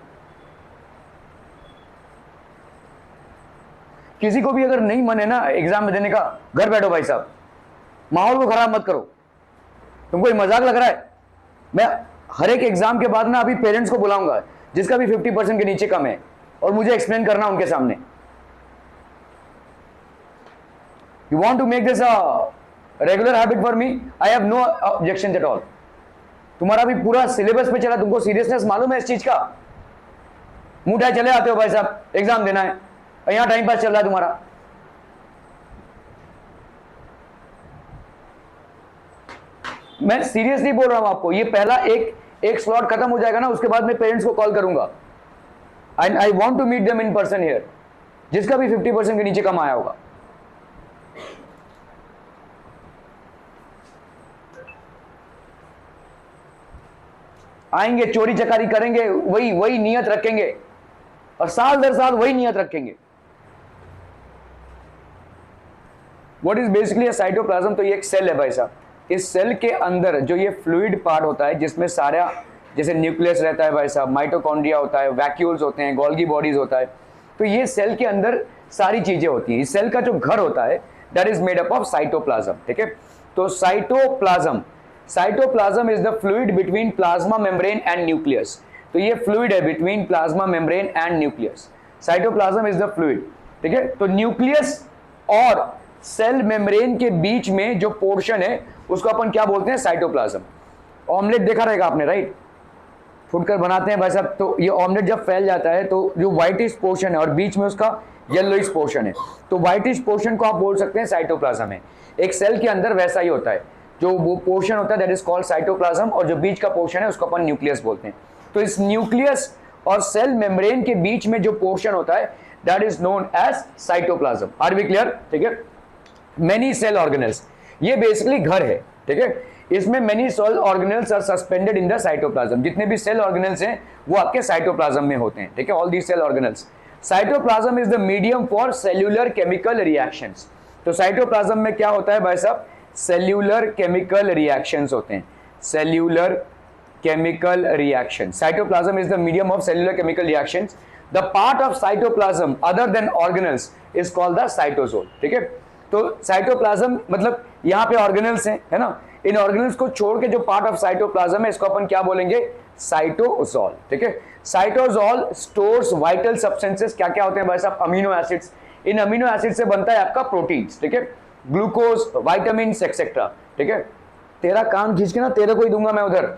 किसी को भी अगर नहीं मन है ना एग्जाम में देने का, घर बैठो भाई साहब, माहौल को खराब मत करो। तुमको ये मजाक लग रहा है? मैं हर एक एग्जाम के बाद ना अभी पेरेंट्स को बुलाऊंगा जिसका भी 50% के नीचे कम है, और मुझे एक्सप्लेन करना उनके सामने। You want to make this a regular habit for me, I have no objection at all. तुम्हारा भी पूरा सिलेबस पे चला, तुमको सीरियसनेस मालूम है इस चीज का? मुंह उठाए चले आते हो भाई साहब, एग्जाम देना है, यहां टाइम पास चल रहा है तुम्हारा। मैं सीरियसली बोल रहा हूं आपको, ये पहला एक स्लॉट खत्म हो जाएगा ना, उसके बाद मैं पेरेंट्स को कॉल करूंगा। I want to meet them in person here, जिसका भी 50% के नीचे कम आया होगा। आएंगे, चोरी चकारी करेंगे, वही नियत रखेंगे, और साल दर साल वही नियत रखेंगे। What is basically cytoplasm? तो ये एक सेल है भाई साहब। इस सेल के अंदर जो ये फ्लूइड पार्ट होता है, जिसमें सारा, जैसे न्यूक्लियस रहता है भाई साहब, माइटोकॉन्ड्रिया होता है, वैक्यूल्स होते हैं, गोल्गी बॉडीज होता है, तो ये सेल के अंदर सारी चीजें होती हैं। इस सेल का जो घर होता है that is made up of cytoplasm, ठीक है। तो cytoplasm is the fluid between plasma membrane and nucleus. तो ये फ्लूइड है between plasma membrane and nucleus. Cytoplasm is the fluid, ठीक है। तो न्यूक्लियस और सेल मेम्ब्रेन के बीच में जो पोर्शन है उसको अपन क्या बोलते हैं? साइटोप्लाज्म। ऑमलेट देखा रहेगा आपने, राइट? फुटकर बनाते हैं भाई साहब, तो ये ऑमलेट जब फैल जाता है तो जो व्हाइटिश पोर्शन है और बीच में उसका येलोइश पोर्शन है, तो व्हाइटिश पोर्शन को आप बोल सकते हैं साइटोप्लाज्म है। एक सेल के अंदर वैसा ही होता है, जो वो पोर्शन होता है दैट इज कॉल्ड साइटोप्लाज्म, और जो बीच का पोर्शन है उसको अपन न्यूक्लियस बोलते हैं। तो इस न्यूक्लियस और सेल मेम्ब्रेन के बीच में जो पोर्शन होता है that is known as cytoplasm. Are we clear? ठीक है। मेनी सेल ऑर्गेनल्स, ये बेसिकली घर है, ठीक है। इसमें many cell organelles are suspended in the cytoplasm. जितने भी सेल ऑर्गेनल्स हैं वो आपके साइटोप्लाज्म में होते हैं, ठीक है। All these cell organelles. Cytoplasm is the medium for cellular chemical reactions. तो साइटोप्लाज्म में क्या होता है भाई साहब? सेल्यूलर केमिकल रिएक्शंस होते हैं। Cellular chemical reaction, cytoplasm is the medium of cellular chemical reactions. The part of cytoplasm other than organelles is called the cytosol, ठीक है। तो साइटोप्लाज्म मतलब यहाँ पे ऑर्गेनल्स हैं, है ना। इन ऑर्गेनल्स को छोड़ के जो पार्ट ऑफ साइटोप्लाज्म है इसको अपन क्या बोलेंगे? साइटोसोल, ठीक है। Cytosol stores vital substances. क्या क्या होते हैं भाई साहब? Amino acids. इन अमीनो एसिड से बनता है आपका प्रोटीन्स, ठीक है, ग्लूकोज, वाइटामिन एक्सेट्रा, ठीक है। तेरा काम खींच के ना तेरे को ही दूंगा मैं उधर।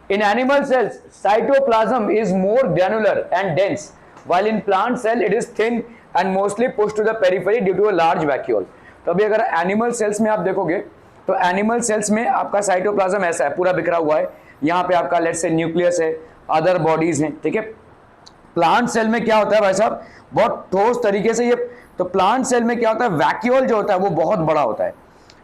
In animal cells, cytoplasm is more granular and dense, while in plant cell it is thin and mostly pushed to the periphery due to a large vacuole. तो अभी अगर एनिमल सेल्स में आप देखोगे तो एनिमल सेल्स में आपका साइटोप्लाज्म ऐसा है, पूरा बिखरा हुआ है। यहाँ पे आपका लेट्स से न्यूक्लियस है, अदर बॉडीज हैं, ठीक है। प्लांट सेल में क्या होता है भाई साहब? बहुत ठोस तरीके से ये, तो प्लांट सेल में क्या होता है? वैक्यूल जो होता है वो बहुत बड़ा होता है।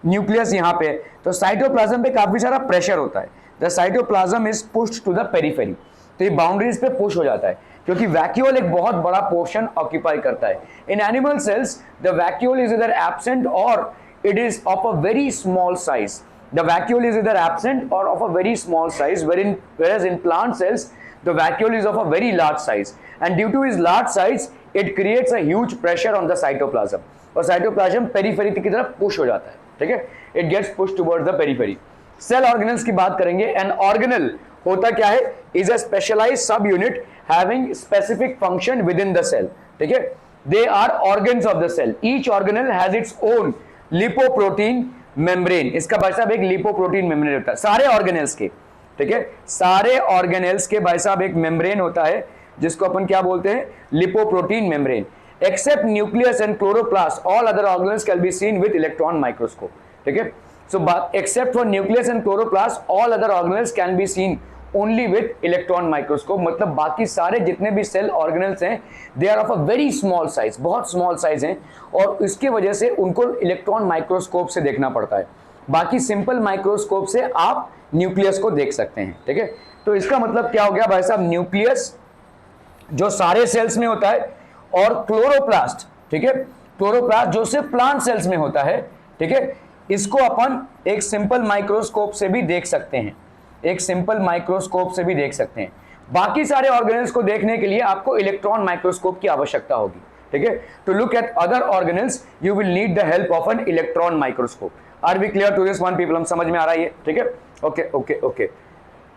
न्यूक्लियस यहाँ पे, तो साइटोप्लाज्म पे काफी सारा प्रेशर होता है। The cytoplasm is pushed to the periphery. तो ये बाउंड्रीज पे पुश हो जाता है क्योंकि वैक्यूल एक बहुत बड़ा पोर्शन ऑक्यूपाई करता है। इन animal sales the vacuole is इधर एब्सेंट और it is of a very small size. The vacuole is either absent or of a very small size, whereas in plant cells the vacuole is of a very large size, and due to its large size it creates a huge pressure on the cytoplasm, और cytoplasm periphery की तरफ push हो जाता है, ठीक है। It gets pushed towards the periphery. Cell organelles की बात करेंगे। An organelle होता क्या है? Is a specialized subunit having specific function within the cell, ठीक है। They are organs of the cell. Each organelle has its own lipoprotein membrane. इसका भाई साहब एक लिपोप्रोटीन मेम्ब्रेन होता है सारे ऑर्गेनेल्स के, ठीक है। सारे ऑर्गेनेल्स के भाई साहब एक मेम्ब्रेन होता है जिसको अपन क्या बोलते हैं? Lipoprotein membrane. Except nucleus and chloroplast all other organelles can be seen with electron microscope, ठीक है। So except for nucleus and chloroplast all other organelles can be seen only with electron microscope, मतलब बाकी सारे जितने भी सेल ऑर्गेनल्स हैं they are of a very small size, बहुत स्मॉल साइज हैं, और इसके वजह से उनको इलेक्ट्रॉन माइक्रोस्कोप से देखना पड़ता है। बाकी सिंपल माइक्रोस्कोप से आप न्यूक्लियस को देख सकते हैं, ठीक है। तो इसका मतलब क्या हो गया भाई साहब, न्यूक्लियस जो सारे सेल्स में होता है, और क्लोरोप्लास्ट, ठीक है, क्लोरोप्लास्ट जो सिर्फ प्लांट सेल्स में होता है, ठीक है, इसको अपन एक सिंपल माइक्रोस्कोप से भी देख सकते हैं, एक सिंपल माइक्रोस्कोप से भी देख सकते हैं। बाकी सारे ऑर्गेनल्स को देखने के लिए आपको इलेक्ट्रॉन माइक्रोस्कोप की आवश्यकता होगी, ठीक है। To look at other organelles you will need the help of an electron microscope. Are we clear to this one people? हम समझ में आ रहा है ये, ठीक है। Okay okay okay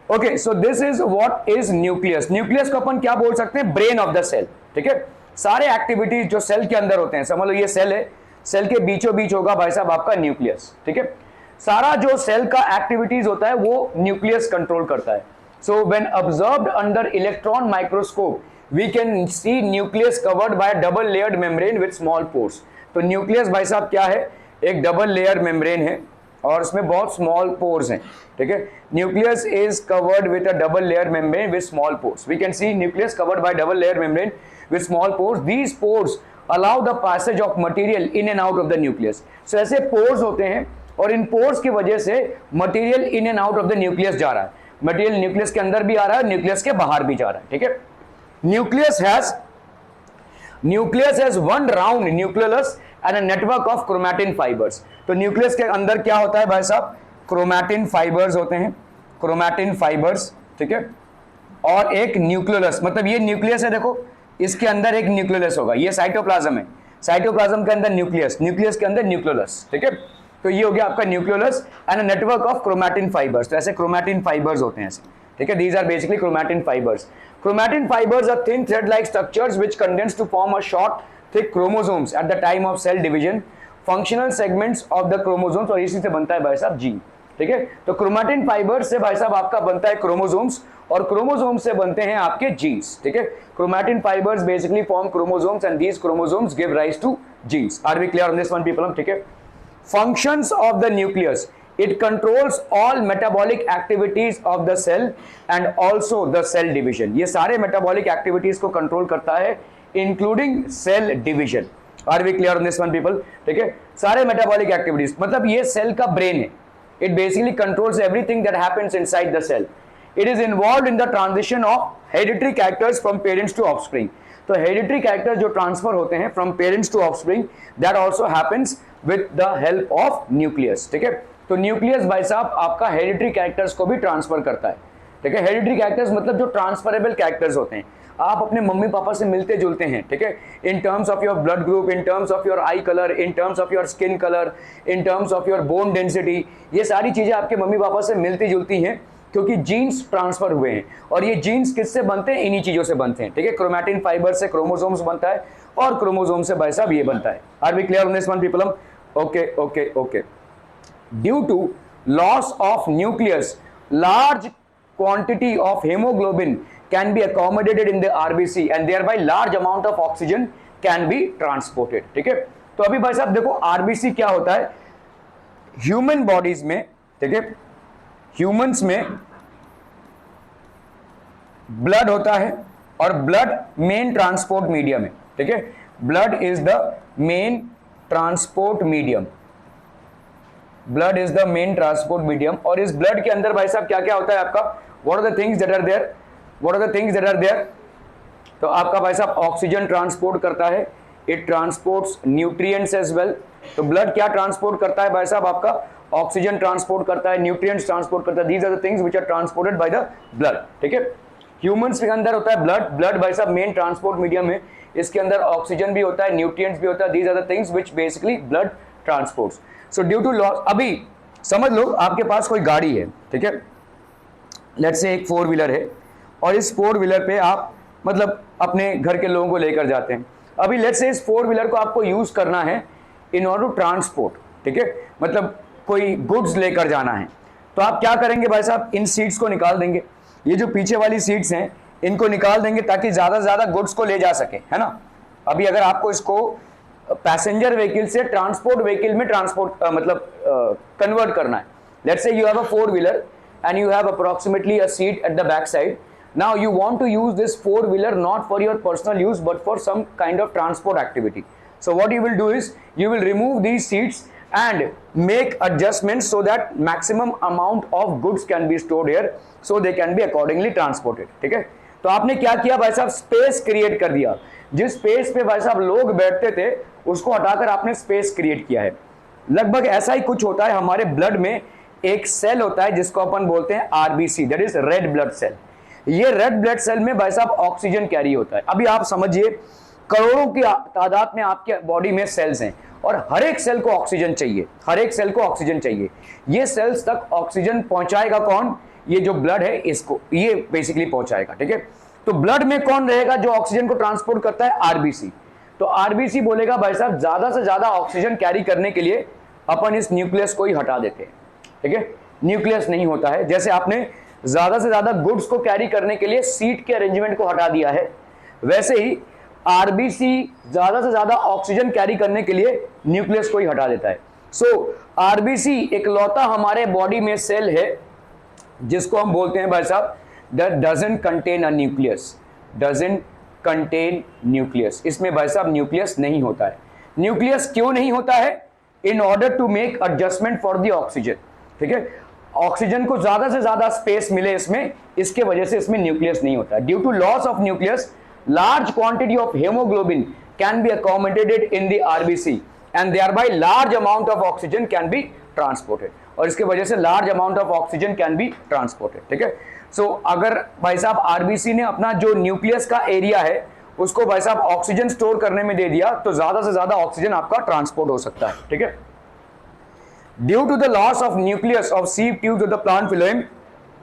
okay, so this is what is nucleus. Nucleus को अपन क्या बोल सकते हैं, ब्रेन ऑफ द सेल, ठीक है। सारे एक्टिविटीज जो सेल के अंदर होते हैं, समझ लो ये सेल है, सेल के बीचों बीच होगा भाई साहब आपका न्यूक्लियस, ठीक है। सारा जो सेल का एक्टिविटीज होता है वो न्यूक्लियस कंट्रोल करता है। So when observed under electron microscope we can see nucleus covered by double layered membrane with small pores. तो न्यूक्लियस भाई साहब क्या है, एक डबल लेयर मेम्ब्रेन है और इसमें बहुत स्मॉल पोर्स हैं, ठीक है। Nucleus is covered with a double layer membrane with small pores. We can see nucleus covered by double layer membrane with small pores. These pores allow the passage of material in and out of the nucleus. So ऐसे पोर्स होते हैं और इन पोर्स की वजह से material in and out of the nucleus जा रहा है, मटेरियल न्यूक्लियस के अंदर भी आ रहा है, न्यूक्लियस के बाहर भी जा रहा है, ठीक है। Nucleus has one round nucleus and a network of chromatin fibres. तो न्यूक्लियस के अंदर क्या होता है भाई साहब, क्रोमैटिन फाइबर्स होते हैं, क्रोमैटिन फाइबर्स, ठीक है, और एक न्यूक्लियस, मतलब ये न्यूक्लियस है, देखो इसके अंदर एक न्यूक्लियस होगा, ये साइटोप्लाज्म है, साइटोप्लाज्म के अंदर न्यूक्लियस, न्यूक्लियस के अंदर न्यूक्लियस, ठीक है। तो ये हो गया आपका nucleus and a network of chromatin fibres. तो ऐसे क्रोमैटिन फाइबर्स होते हैं ऐसे, ठीक है। These are basically chromatin fibres. Chromatin fibers are thin thread-like structures which condense to form a short, thick chromosomes at the time of cell division. Functional segments of the chromosomes, और इसी से बनता है भाई साहब जीन, ठीक है। तो क्रोमैटिन फाइबर्स से भाई साहब आपका बनता है क्रोमोसोम्स, और क्रोमोसोम्स से बनते हैं आपके जीन्स, ठीक है। Chromatin fibres basically form chromosomes and these chromosomes give rise to genes. Are we clear on this one people? ठीक है। Functions of the nucleus: it controls all metabolic activities of the cell and also the cell division. ये सारे metabolic activities को control करता है including cell division. Are we clear on this one people? ठीक है, सारे metabolic activities, मतलब ये cell का brain है. It basically controls everything that happens inside the cell. It is involved in the transition of hereditary characters from parents to offspring. तो hereditary characters जो transfer होते हैं from parents to offspring, that also happens with the help of nucleus. ठीक है, तो न्यूक्लियस भाई साहब आपका हेरिडिटरी कैरेक्टर्स को भी ट्रांसफर करता है, ठीक है। हेरिडिटरी कैरेक्टर्स मतलब जो ट्रांसफरेबल कैरेक्टर्स होते हैं, आप अपने मम्मी पापा से मिलते जुलते हैं, ठीक है, in terms of your blood group, in terms of your I colour, in terms of your skin colour, in terms of your bone density, ये सारी चीजें आपके मम्मी पापा से मिलती जुलती हैं क्योंकि जीन्स ट्रांसफर हुए हैं। और ये जीन्स किससे बनते हैं? इन्हीं चीजों से बनते हैं, ठीक है। क्रोमैटिन फाइबर से क्रोमोसोम्स बनता है और क्रोमोसोम से भाई साहब ये बनता है। Are we clear on this one people? Okay okay okay. Due to loss of nucleus, large quantity of hemoglobin can be accommodated in the RBC and thereby large amount of oxygen can be transported. ठीक है, तो अभी भाई साहब देखो RBC क्या होता है ह्यूमन बॉडीज में, ठीक है, ह्यूमंस में ब्लड होता है और ब्लड मेन ट्रांसपोर्ट मीडियम है, ठीक है। Blood is the main transport medium, blood is the main transport medium. और इस ब्लड के अंदर भाई साहब क्या क्या होता है आपका? What are the things that are there? What are the things that are there? तो आपका भाई साहब ऑक्सीजन ट्रांसपोर्ट करता है, it transports nutrients as well. तो ब्लड क्या ट्रांसपोर्ट करता है भाई साहब? आपका ऑक्सीजन ट्रांसपोर्ट करता है, न्यूट्रिएंट्स ट्रांसपोर्ट करता है। These are the things which are transported by the blood, ठीक है। ह्यूमंस के अंदर होता है ब्लड, ब्लड भाई साहब मेन ट्रांसपोर्ट मीडियम है, इसके अंदर ऑक्सीजन भी होता है, न्यूट्रिएंट्स भी होता है। These are the things which basically blood transports. So due to loss, अभी समझ लो आपके पास कोई गाड़ी है, ठीक है, लेट्स से एक 4 व्हीलर है और इस 4 व्हीलर पे आप मतलब अपने घर के लोगों को लेकर जाते हैं। अभी लेट्स से इस 4 व्हीलर को आपको यूज करना है इन ऑर्डर टू ट्रांसपोर्ट, ठीक है, मतलब कोई गुड्स लेकर जाना है। तो आप क्या करेंगे भाई साहब? इन सीट्स को निकाल देंगे, ये जो पीछे वाली सीट्स हैं इनको निकाल देंगे ताकि ज्यादा से ज्यादा गुड्स को ले जा सके, है ना। अभी अगर आपको इसको पैसेंजर व्हीकल से ट्रांसपोर्ट व्हीकल में ट्रांसपोर्ट मतलब कन्वर्ट करना है, let's say you have a 4 wheeler, and you have approximately a seat at the back side. Now you want to use this four-wheeler not for your personal use but for some kind of transport activity. So what you will do is you will remove these seats and make adjustments so that maximum amount of goods can be stored here, so they can be accordingly transported. ठीक है, तो आपने क्या किया भाई साहब, स्पेस क्रिएट कर दिया. जिस स्पेस पे भाई साहब लोग बैठते थे उसको हटाकर आपने स्पेस क्रिएट किया है. लगभग ऐसा ही कुछ होता है हमारे ब्लड में. एक सेल होता है जिसको अपन बोलते हैं RBC, that is red blood cell. ये रेड ब्लड सेल में भाई साहब ऑक्सीजन कैरी होता है. अभी आप समझिए करोड़ों की तादाद में आपके बॉडी में सेल्स हैं और हर एक सेल को ऑक्सीजन चाहिए, हर एक सेल को ऑक्सीजन चाहिए. ये सेल्स तक ऑक्सीजन पहुंचाएगा कौन, ये जो ब्लड है इसको, ये बेसिकली पहुंचाएगा. ठीक है, तो ब्लड में कौन रहेगा जो ऑक्सीजन को ट्रांसपोर्ट करता है, आरबीसी. तो आरबीसी बोलेगा भाई साहब ज्यादा से ज्यादा ऑक्सीजन कैरी करने के लिए अपन इस न्यूक्लियस को ही हटा देते हैं. ठीक है, न्यूक्लियस नहीं होता है. जैसे आपने ज्यादा से ज्यादा गुड्स को कैरी करने के लिए सीट के अरेंजमेंट को हटा दिया है, वैसे ही आरबीसी ज्यादा से ज्यादा ऑक्सीजन कैरी करने के लिए न्यूक्लियस को ही हटा देता है. सो आरबीसी एक लौता हमारे बॉडी में सेल है जिसको हम बोलते हैं भाई साहब that doesn't contain a nucleus, doesn't contain nucleus. इसमें भाई साहब न्यूक्लियस नहीं होता है. न्यूक्लियस क्यों नहीं होता है, in order to make adjustment for the oxygen. ठीक है, ऑक्सीजन को ज्यादा से ज्यादा स्पेस मिले इसमें, इसके वजह से इसमें न्यूक्लियस नहीं होता. Due to loss of nucleus large quantity of hemoglobin can be accommodated in the RBC and thereby large amount of oxygen can be transported. और इसके वजह से large amount of oxygen can be transported. ठीक है, सो अगर भाई साहब आरबीसी ने अपना जो न्यूक्लियस का एरिया है उसको भाई साहब ऑक्सीजन स्टोर करने में दे दिया तो ज्यादा से ज्यादा ऑक्सीजन आपका ट्रांसपोर्ट हो सकता है. ठीक है, due to the loss of nucleus of sieve tubes of the plant phloem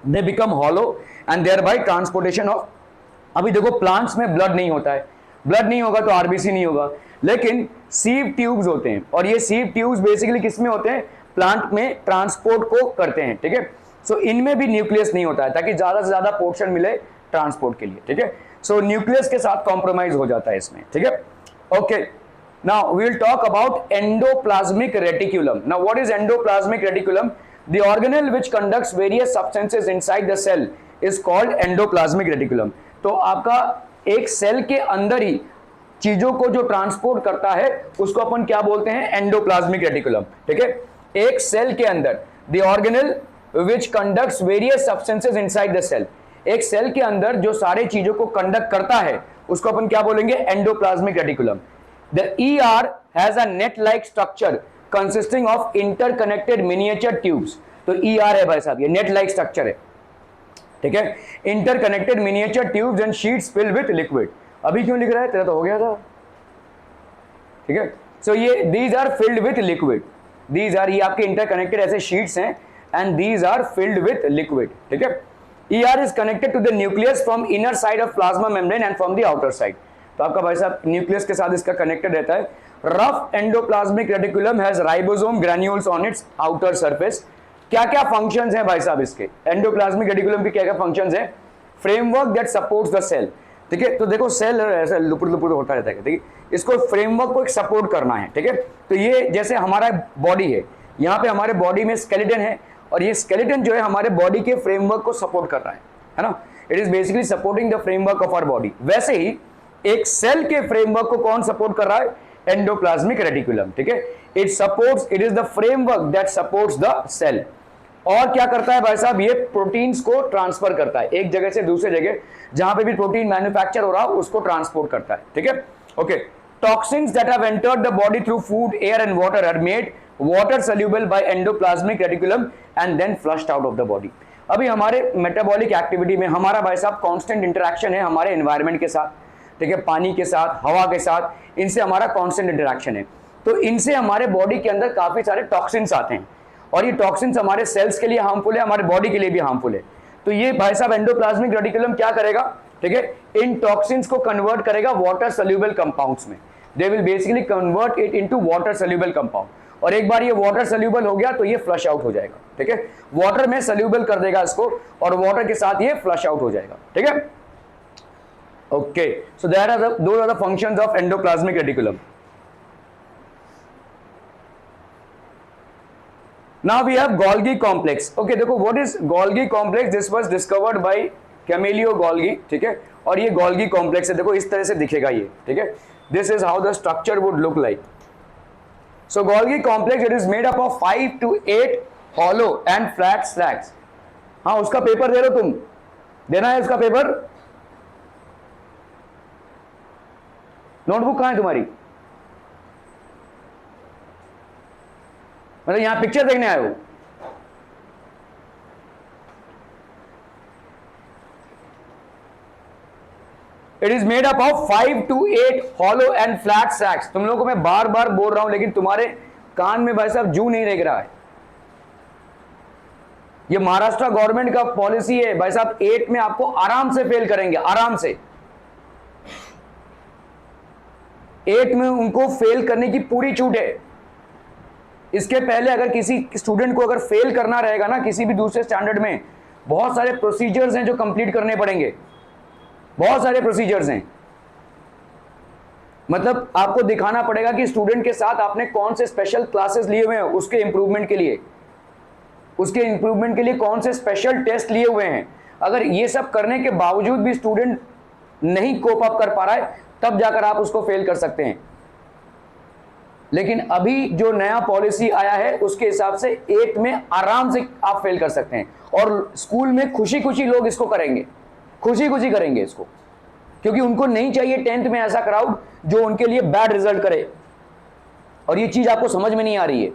they become hollow and thereby transportation of. अभी देखो प्लांट्स में ब्लड नहीं होता है, ब्लड नहीं होगा तो आरबीसी नहीं होगा, लेकिन सीव ट्यूब्स होते हैं और ये सीव ट्यूब्स बेसिकली किसमें होते हैं, प्लांट में ट्रांसपोर्ट को करते हैं. ठीक है, सो इनमें भी न्यूक्लियस नहीं होता है ताकि ज्यादा से ज्यादा पोर्शन मिले ट्रांसपोर्ट के लिए. ठीक है, सो न्यूक्लियस के साथ कॉम्प्रोमाइज हो जाता है इसमें. ठीक है, okay, now we will talk about endoplasmic reticulum. Now what is endoplasmic reticulum, the organelle which conducts various substances inside the cell is called endoplasmic reticulum. तो आपका एक सेल के अंदर ही चीजों को जो ट्रांसपोर्ट करता है उसको अपन क्या बोलते हैं, एंडोप्लाज्मिक रेटिकुलम. ठीक है, एक सेल के अंदर the organelle which conducts various substances inside the cell, एक सेल के अंदर जो सारे चीजों को कंडक्ट करता है उसको अपन क्या बोलेंगे, endoplasmic reticulum. The ER has a net like structure consisting of interconnected miniature tubes. तो ईआर है भाई साहब, ये नेट लाइक स्ट्रक्चर है. ठीक है, interconnected miniature tubes and sheets field with liquid. अभी क्यों लिख रहा है, तेरा तो हो गया था. ठीक है, सो ये these are filled with liquid, these are, ये आपके इंटरकनेक्टेड ऐसे शीट्स हैं and these are filled with liquid. ठीक है, ER is connected to the nucleus from inner side of plasma membrane and from the outer side. तो आपका भाई साहब न्यूक्लियस के साथ इसका कनेक्टेड रहता है. Rough endoplasmic reticulum has ribosome granules on it's outer surface. क्या क्या फंक्शंस हैं भाई साहब इसके, एंडोप्लाज्मिक रेटिकुलम के क्या क्या फंक्शंस हैं, framework that supports the cell. ठीक है, तो देखो सेल ऐसा लुपुर लुपुर होता रहता है, ठीक है, इसको फ्रेमवर्क को एक सपोर्ट करना है. ठीक है, तो ये जैसे हमारा बॉडी है, यहाँ पे हमारे बॉडी में स्केलेटन है और ये स्केलेटन जो है हमारे बॉडी के फ्रेमवर्क को सपोर्ट कर रहा है ना, it is basically supporting the framework of our body. वैसे ही एक सेल के फ्रेमवर्क को कौन सपोर्ट कर रहा है, एंडोप्लाज्मिक रेटिकुलम. ठीक है, it supports, it is the framework that supports the cell. और क्या करता है भाई साहब, ये प्रोटीन्स को ट्रांसफर करता है एक जगह से दूसरे जगह, जहां पे भी प्रोटीन मैन्युफैक्चर हो रहा हो उसको ट्रांसपोर्ट करता है. ठीक है, okay, toxins that have entered the body through food, air and water are made water soluble by endoplasmic reticulum and then flushed out of the body. अभी हमारे मेटाबॉलिक एक्टिविटी में हमारा भाई साहब कांस्टेंट इंटरेक्शन है हमारे एनवायरनमेंट के साथ. ठीक है, पानी के साथ, हवा के साथ, इनसे हमारा कांस्टेंट इंटरेक्शन है. तो इनसे हमारे बॉडी के अंदर काफी सारे टॉक्सिन्स आते हैं और ये टॉक्सिन्स हमारे सेल्स के लिए हार्मफुल है, हमारे बॉडी के लिए भी हार्मफुल है. तो ये भाई साहब एंडोप्लाज्मिक रेटिकुलम क्या करेगा, ठीक है, इन टॉक्सिन्स को कन्वर्ट करेगा वाटर सोल्यूबल कंपाउंड्स में. They will basically convert it into water soluble compound. और एक बार ये वाटर सोल्यूबल हो गया तो ये फ्लश आउट हो जाएगा. ठीक है, वाटर में सोल्यूबल कर देगा इसको और वाटर के साथ ये फ्लश आउट हो जाएगा. ठीक है, okay, so those are the functions of endoplasmic reticulum. Now we have Golgi complex. Okay, देखो what is Golgi complex, this was discovered by Camillo Golgi, ठीक है, और ये गोल्गी कॉम्प्लेक्स है, देखो इस तरह से दिखेगा ये, ठीक है, this is how the structure would look like. So Golgi complex it is made up of 5 to 8 hollow and flat slags. हाँ, उसका पेपर दे रहे हो तुम, देना है उसका पेपर, नोटबुक कहां है तुम्हारी, मतलब यहां पिक्चर देखने आए हो? It is made up of 5 to 8 hollow and flat sacs. तुम लोगों को मैं बार बार बोल रहा हूं, लेकिन तुम्हारे कान में भाई साहब जू नहीं रेंग रहा है। ये महाराष्ट्र गवर्नमेंट का पॉलिसी है भाई साहब, 8 में आपको आराम से फेल करेंगे, आराम से 8 में उनको फेल करने की पूरी छूट है। इसके पहले अगर किसी स्टूडेंट को अगर फेल करना रहेगा ना किसी भी दूसरे स्टैंडर्ड में, बहुत सारे प्रोसीजर्स हैं जो कंप्लीट करने पड़ेंगे, बहुत सारे प्रोसीजर्स हैं। मतलब आपको दिखाना पड़ेगा कि स्टूडेंट के साथ आपने कौन से स्पेशल क्लासेस लिए हुए हैं उसके इंप्रूवमेंट के लिए, उसके इंप्रूवमेंट के लिए कौन से स्पेशल टेस्ट लिए हुए हैं। अगर ये सब करने के बावजूद भी स्टूडेंट नहीं कोप अप कर पा रहा है, तब जाकर आप उसको फेल कर सकते हैं। लेकिन अभी जो नया पॉलिसी आया है उसके हिसाब से 8 में आराम से आप फेल कर सकते हैं, और स्कूल में खुशी खुशी लोग इसको करेंगे, खुशी खुशी करेंगे इसको, क्योंकि उनको नहीं चाहिए 10th में ऐसा क्राउड जो उनके लिए बैड रिजल्ट करे। और ये चीज आपको समझ में नहीं आ रही है।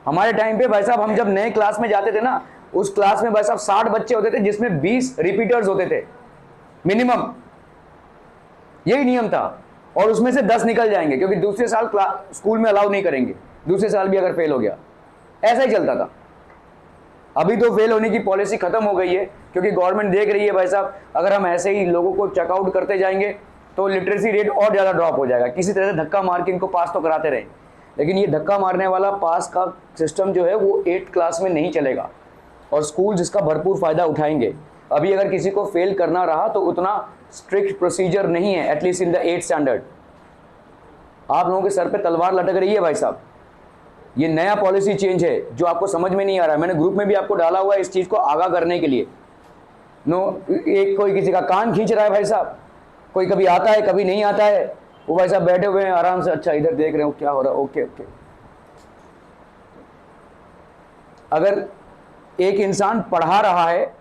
हमारे टाइम पे भाई साहब हम जब नए क्लास में जाते थे ना, उस क्लास में भाई साहब 60 बच्चे होते थे, जिसमें 20 रिपीटर्स होते थे मिनिमम, यही नियम था। और उसमें से 10 निकल जाएंगे, क्योंकि दूसरे साल स्कूल में अलाउ नहीं करेंगे, दूसरे साल भी अगर फेल हो गया, ऐसा ही चलता था। अभी तो फेल होने की पॉलिसी खत्म हो गई है, क्योंकि गवर्नमेंट देख रही है भाई साहब अगर हम ऐसे ही लोगों को चेकआउट करते जाएंगे तो लिटरेसी रेट और ज़्यादा ड्रॉप हो जाएगा। किसी तरह से धक्का मार के इनको पास तो कराते रहे, लेकिन ये धक्का मारने वाला पास का सिस्टम जो है वो 8th क्लास में नहीं चलेगा, और स्कूल जिसका भरपूर फ़ायदा उठाएंगे। अभी अगर किसी को फेल करना रहा तो उतना स्ट्रिक्ट प्रोसीजर नहीं है, at least in the 8th standard. आप लोगों के सर पे तलवार लटक रही है भाई साहब, ये नया पॉलिसी चेंज है जो आपको समझ में नहीं आ रहा है। मैंने ग्रुप में भी आपको डाला हुआ है इस चीज़ को आगाह करने के लिए। एक कोई किसी का कान खींच रहा है भाई साहब, कोई कभी आता है कभी नहीं आता है, वो भाई साहब बैठे हुए हैं आराम से, अच्छा इधर देख रहे हो क्या हो रहा है, ओके ओके। अगर एक इंसान पढ़ा रहा है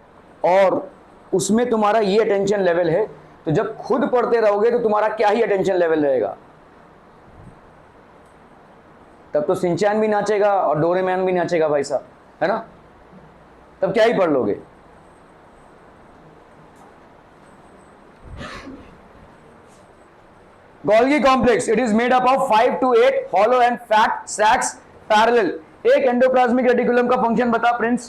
और उसमें तुम्हारा ये अटेंशन लेवल है, तो जब खुद पढ़ते रहोगे तो तुम्हारा क्या ही अटेंशन लेवल रहेगा। तब तो सिंचैन भी नाचेगा और डोरेमैन भी नाचेगा भाई साहब, है ना, तब क्या ही पढ़ लोगे। Golgi complex, it is made up of 5 to 8 hollow and fat sacs parallel। एक एंडोप्लाज्मिक रेटिकुलम का फंक्शन बता प्रिंस।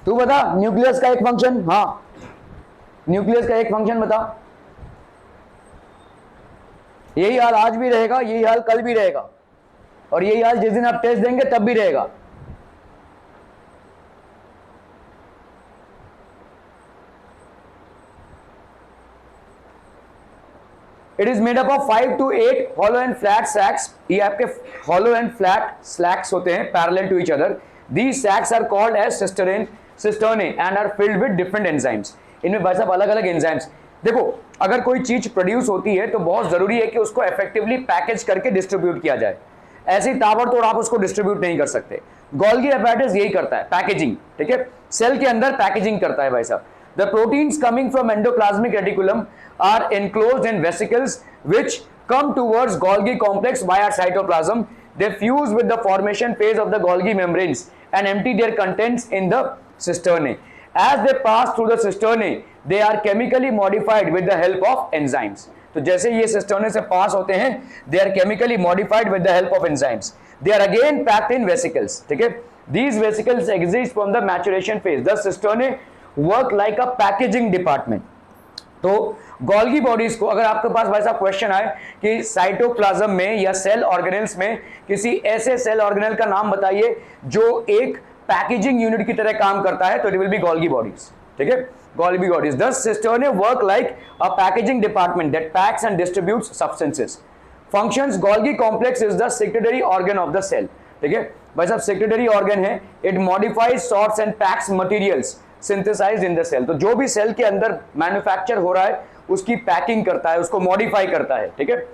तू बता न्यूक्लियस का एक फंक्शन। हाँ, न्यूक्लियस का एक फंक्शन बता। यही हाल आज भी रहेगा, यही हाल कल भी रहेगा, और यही हाल जिस दिन आप टेस्ट देंगे तब भी रहेगा। It is made up of 5 to 8 hollow and flat sacs। ये आपके hollow and flat slacks होते हैं parallel to each other। These sacs are called as cisternae and are filled with different enzymes। इनमें भाई साहब अलग अलग एंजाइम्स। देखो अगर कोई चीज प्रोड्यूस होती है तो बहुत जरूरी है कि उसको इफेक्टिवली पैकेज करके डिस्ट्रीब्यूट किया जाए। ऐसे ही ताबड़तोड़ आप उसको डिस्ट्रीब्यूट नहीं कर सकते। गोल्गी एपेटाइटिस यही करता है, पैकेजिंग, ठीक है, सेल के अंदर पैकेजिंग करता है भाई साहब। The proteins coming from endoplasmic reticulum are enclosed in vesicles which come towards Golgi complex via cytoplasm। They fuse with the formation phase of the Golgi membranes and empty their contents in the cisternae। As they pass through the cisternae, they are chemically modified with the help of enzymes। तो जैसे ये cisternae से पास होते हैं, they are chemically modified with the help of enzymes। They are again packed in vesicles, ठीक है। These vesicles exist from the maturation phase। The cisternae work like a packaging department. तो गोल्गी बॉडीज को अगर आपके पास भाई साहब क्वेश्चन आए कि साइटोप्लाज्म में या सेल ऑर्गेनेल्स में किसी ऐसे सेल ऑर्गेनेल का नाम बताइए जो एक पैकेजिंग यूनिट की तरह काम करता है, तो it will B Golgi bodies, ठीक है। Golgi bodies. Thus, cisternae work like a packaging department that packs and distributes substances. Functions. Golgi complex is the secretory organ of the cell. ठीक है भाई साहब, secretory organ है. It modifies, sorts and packs materials synthesized in the cell. तो जो भी सेल के अंदर मैन्युफैक्चर हो रहा है उसकी पैकिंग करता है, उसको मॉडिफाई करता है. ठीक है.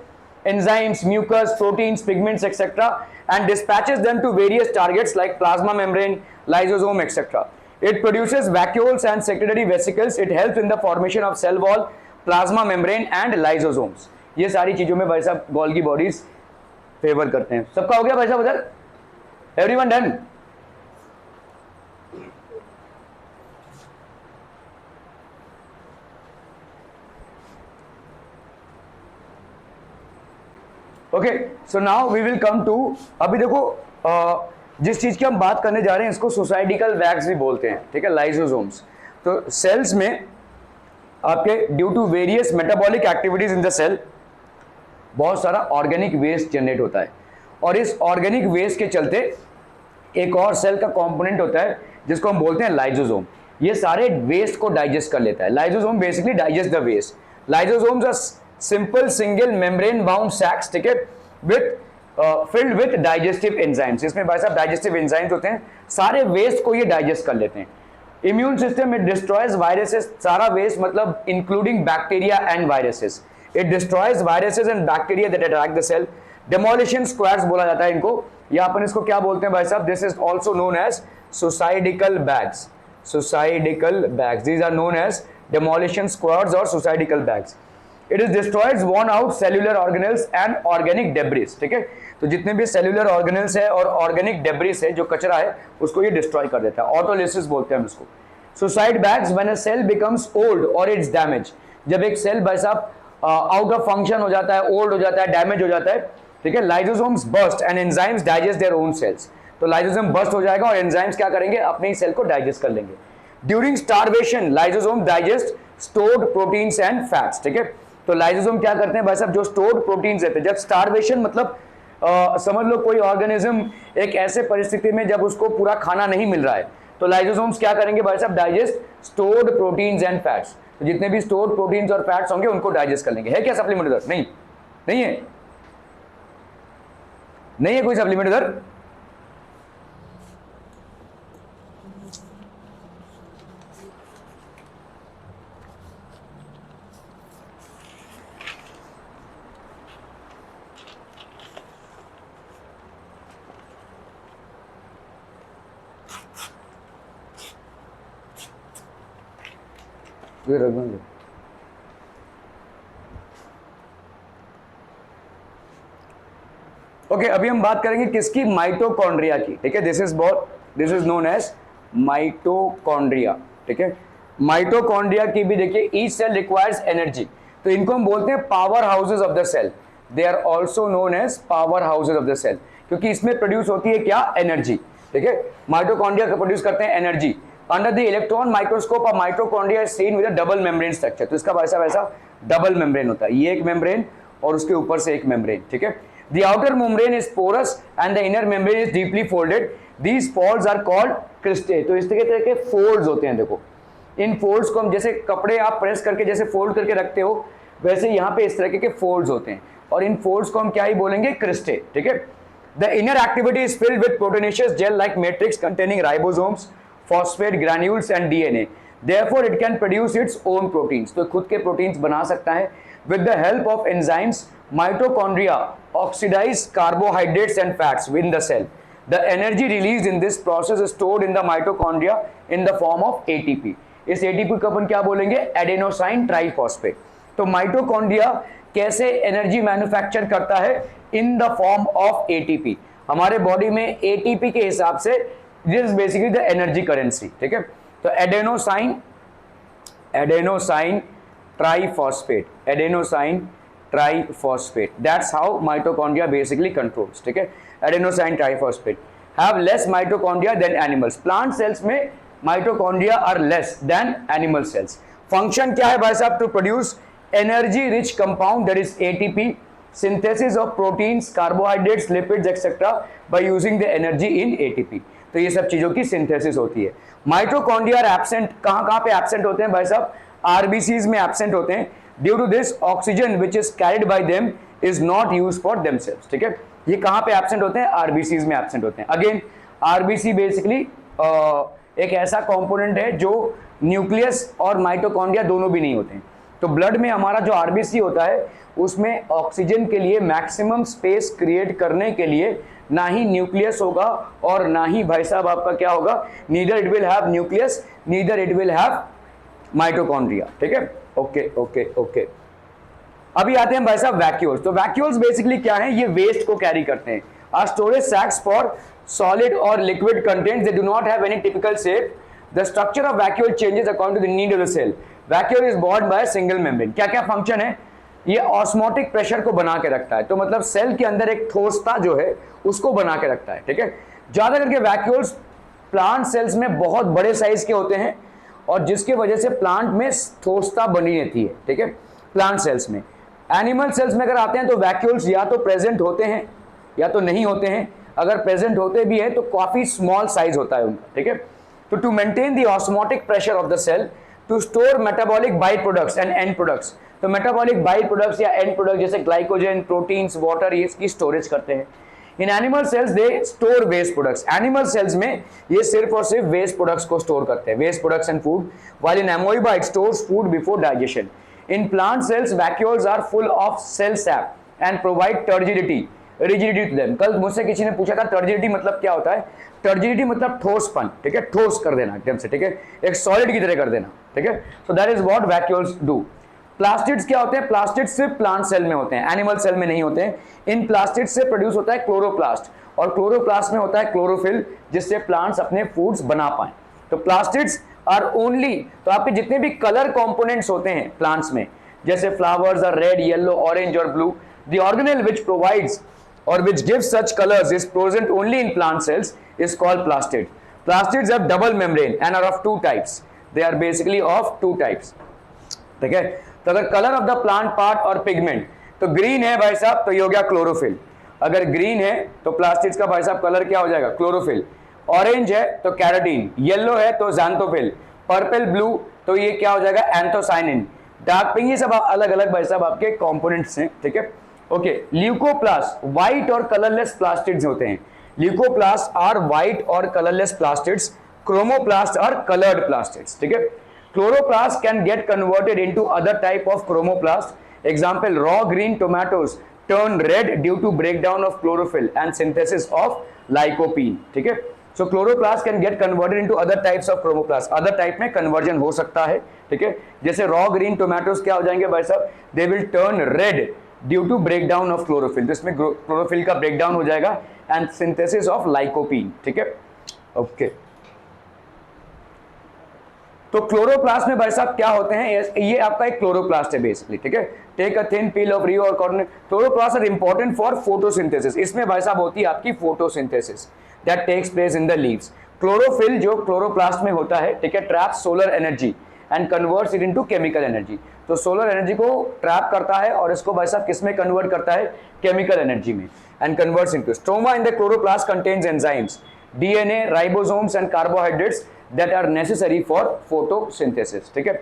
Enzymes, mucus, proteins, pigments, etc. and dispatches them to various targets like plasma membrane, lysosome, etc. It produces vacuoles and secretory vesicles. It helps in the formation of cell wall, plasma membrane and lysosomes. ये सारी चीजों में भाई साहब गोल्गी बॉडीज फेवर करते हैं. सबका हो गया भाई साहब उधर? Everyone done? Okay, so now we will come to, अभी देखो जिस चीज की हम बात करने जा रहे हैं इसको सोसाइटिकल वैक्स भी बोलते हैं. ठीक है, लाइसोसोम्स. तो सेल्स में आपके due to various metabolic activities in the cell बहुत सारा ऑर्गेनिक वेस्ट जनरेट होता है, और इस ऑर्गेनिक वेस्ट के चलते एक और सेल का कंपोनेंट होता है जिसको हम बोलते हैं लाइसोसोम. ये सारे वेस्ट को डाइजेस्ट कर लेता है. Lysosome basically digest the waste. Lysosomes are simple single membrane bound sacs, ठीक है, with filled with digestive enzymes. इसमें भाई साहब डाइजेस्टिव एंजाइम्स होते हैं, सारे वेस्ट को ये डाइजेस्ट कर लेते हैं. Immune system, it destroys viruses. सारा वेस्ट मतलब including bacteria and viruses. It destroys viruses and bacteria that attack the cell. Demolition squads बोला जाता है इनको, या अपन इसको क्या बोलते हैं भाई साहब? This is also known as suicidal bags. Suicidal bags, these are known as demolition squads or suicidal bags. It is destroys worn out cellular organelles and organic debris. ठीक है, तो जितने भी cellular organelles है और organic debris है, जो कचरा है, उसको ये destroy कर देता है. Autolysis बोलते हैं हम इसको. Suicide bags when a cell becomes old or it's damaged. जब एक सेल भाई साहब आउट ऑफ फंक्शन हो जाता है, ओल्ड हो जाता है, डैमेज हो जाता है, ठीक है, lysosomes burst and enzymes digest their own cells. तो लाइसोसोम बर्स्ट हो जाएगा और एंजाइम्स क्या करेंगे? अपने ही सेल को डाइजेस्ट कर लेंगे. During starvation lysosome digest stored proteins and fats. ठीक है, तो लाइसोसोम क्या करते हैं भाई साहब? जो स्टोर्ड प्रोटीन्स रहते हैं, जब स्टारवेशन मतलब समझ लो कोई ऑर्गेनिज्म एक ऐसे परिस्थिति में जब उसको पूरा खाना नहीं मिल रहा है, तो लाइसोसोम्स क्या करेंगे भाई साहब? Digest stored proteins and fats. तो जितने भी स्टोर्ड प्रोटीन्स और फैट्स होंगे उनको डाइजेस्ट कर लेंगे. है क्या सप्लीमेंट उधर? नहीं, नहीं है, नहीं है कोई सप्लीमेंट उधर? ओके, अभी हम बात करेंगे किसकी? माइटोकॉन्ड्रिया की. ठीक है, this is known as mitochondria. ठीक है, माइटोकॉन्ड्रिया की भी देखिए, ईच सेल रिक्वायर्स एनर्जी. तो इनको हम बोलते हैं power houses of the cell. They are also known as power houses of the cell, क्योंकि इसमें प्रोड्यूस होती है क्या? एनर्जी. ठीक है, माइटोकॉन्ड्रिया प्रोड्यूस करते हैं energy. Under the electron microscope of mitochondria is seen with a double membrane structure. तो इसका वैसा डबल मेम्ब्रेन होता है, ये एक मेम्ब्रेन और उसके ऊपर से एक मेम्ब्रेन. ठीक है, the outer membrane is porous and the inner membrane is deeply folded. These folds are called cristae. तो इस तरह के folds होते हैं. देखो, इन folds को हम जैसे कपड़े आप प्रेस करके जैसे फोल्ड करके रखते हो, वैसे यहाँ पे इस तरह के folds होते हैं, और इन folds को हम क्या ही बोलेंगे? cristae. ठीक है, the inner activity is filled with proteinaceous gel-like matrix containing ribosomes, phosphate granules and DNA. Therefore, it can produce its own proteins. तो खुद के proteins बना सकता है. With the help of enzymes, mitochondria oxidize carbohydrates and fats within the cell. The energy released in this process is stored in the mitochondria in the form of ATP. इस ATP को अपन क्या बोलेंगे? Adenosine triphosphate. तो माइटोकॉन्ड्रिया कैसे एनर्जी मैन्युफैक्चर करता है? In the form of ATP. हमारे बॉडी में ATP के हिसाब से this is basically the energy currency. ठीक है, तो adenosine triphosphate, adenosine triphosphate, that's how mitochondria basically controls. ठीक है, adenosine triphosphate have less mitochondria than animals. Plant cells में mitochondria are less than animal cells. Function क्या है भाई साहब? To produce energy rich compound that is ATP, synthesis of proteins, carbohydrates, lipids etc. by using the energy in ATP. तो ये सब चीजों की सिंथेसिस होती है। माइटोकॉन्ड्रिया आर एब्सेंट, कहां कहां पे एब्सेंट होते हैं भाई साहब? आरबीसीज में एब्सेंट होते हैं। Due to this oxygen which is carried by them is not use for themselves, ठीक है। ये कहां पे एब्सेंट होते हैं? आरबीसीज में एब्सेंट होते हैं। अगेन आरबीसी बेसिकली एक ऐसा कंपोनेंट है जो न्यूक्लियस और माइटोकॉन्ड्रिया दोनों भी नहीं होते हैं। तो ब्लड में हमारा जो आरबीसी होता है उसमें ऑक्सीजन के लिए मैक्सिमम स्पेस क्रिएट करने के लिए ना ही न्यूक्लियस होगा और ना ही भाई साहब आपका क्या होगा, neither it will have nucleus neither it will have mitochondria, ठीक है। ओके ओके ओके, अभी आते हैं भाई साहब वैक्यूल्स। तो वैक्यूल्स बेसिकली क्या है? ये वेस्ट को कैरी करते हैं। Are storage sacs for solid और liquid contents, they do not have any typical shape. The structure of vacuole changes according to the need of the cell. Vacuole is bound by single membrane. क्या क्या फंक्शन है? ये ऑस्मोटिक प्रेशर को बना के रखता है, तो मतलब सेल के अंदर एक ठोसता जो है उसको बना के रखता है, ठीक है। ज्यादा करके वैक्यूल्स प्लांट सेल्स में बहुत बड़े साइज के होते हैं और जिसकी वजह से प्लांट में ठोसता बनी रहती है, ठीक है, प्लांट सेल्स में। एनिमल सेल्स में अगर आते हैं तो वैक्यूल्स या तो प्रेजेंट होते हैं या तो नहीं होते हैं। अगर प्रेजेंट होते भी हैं तो काफी स्मॉल साइज होता है उनका, ठीक है। तो to maintain the osmotic pressure of the cell, to store metabolic by products and end products. तो मेटाबॉलिक बाई प्रोडक्ट्स या एंड प्रोडक्ट जैसे ग्लाइकोजन, प्रोटीन्स, वाटर, ये इसकी स्टोरेज करते हैं। In animal cells they store waste products. Animal cells में ये सिर्फ और सिर्फ वेस्ट प्रोडक्ट्स को स्टोर करते हैं, waste products and food, while in amoeba it stores food before digestion. In plant cells, vacuoles are full of cell sap and provide rigidity to them. कल मुझसे किसी ने पूछा था टर्जिडिटी मतलब क्या होता है? टर्जिडिटी मतलब ठोसपन, ठीक है, ठोस कर देना एकदम से, ठीक है, एक सॉलिड की तरह कर देना, ठीक है। So that is what vacuoles do. Plastids क्या होते हैं? प्लास्टिड्स सिर्फ प्लांट सेल में होते हैं, एनिमल सेल में नहीं होते हैं। इन प्लास्टिड्स से प्रोड्यूस होता है क्लोरोप्लास्ट और क्लोरोप्लास्ट में होता है क्लोरोफिल, जिससे प्लांट्स अपने फूड्स बना पाए। तो प्लास्टिड्स आर ओनली, तो आपके जितने भी कलर कंपोनेंट्स होते हैं प्लांट्स में, जैसे flowers are red, yellow, orange और blue, the organelle which provides और which gives such colours is present only in plant cells is called plastid. Plastids have double membrane and are of two types, they are basically of two types, ठीक है। तो अगर colour of the plant part और पिगमेंट, तो ग्रीन है भाई साहब तो ये हो गया क्लोरोफिल। अगर ग्रीन है तो प्लास्टिड्स का भाई साहब कलर क्या हो जाएगा? क्लोरोफिल। ऑरेंज है तो कैरोटीन, येलो है तो ज़ैंथोफिल, पर्पल ब्लू तो ये क्या हो जाएगा? एंथोसाइनिन, डार्क पिंक, ये सब अलग अलग भाई साहब आपके कंपोनेंट्स हैं, ठीक है। ओके, ल्यूकोप्लास्ट व्हाइट और कलरलेस प्लास्टिड्स होते हैं। ल्यूकोप्लास्ट आर व्हाइट और colourless plastids, chromoplast are coloured plastids, ठीक है। Chloroplast can get converted into other type of chromoplast. Example, raw green tomatoes turn red due to breakdown of chlorophyll and synthesis of lycopene, ठीक है। So chloroplast can get converted into other types of chromoplast. Other type में conversion हो सकता है, ठीक है। जैसे raw green tomatoes क्या हो जाएंगे भाई साहब? They will turn red due to breakdown of chlorophyll. तो इसमें chlorophyll का breakdown हो जाएगा and synthesis of lycopene, ठीक है। ओके, तो क्लोरोप्लास्ट में भाई साहब क्या होते हैं? ये आपका एक क्लोरोप्लास्ट है बेसिकली, ठीक है। Take a thin peel of Rhoeo और corn. Chloroplast are important for photosynthesis. इसमें भाई साहब होती है आपकी photosynthesis that takes place in the leaves. Chlorophyll जो क्लोरोप्लास्ट में होता है, ठीक है, traps solar energy and converts it into chemical energy. तो सोलर एनर्जी को ट्रैप करता है और इसको भाई साहब किस में कन्वर्ट करता है? केमिकल एनर्जी में, and converts into stroma in the chloroplast contains enzymes, DNA, ribosomes and carbohydrates that are necessary for photosynthesis, ठीक है।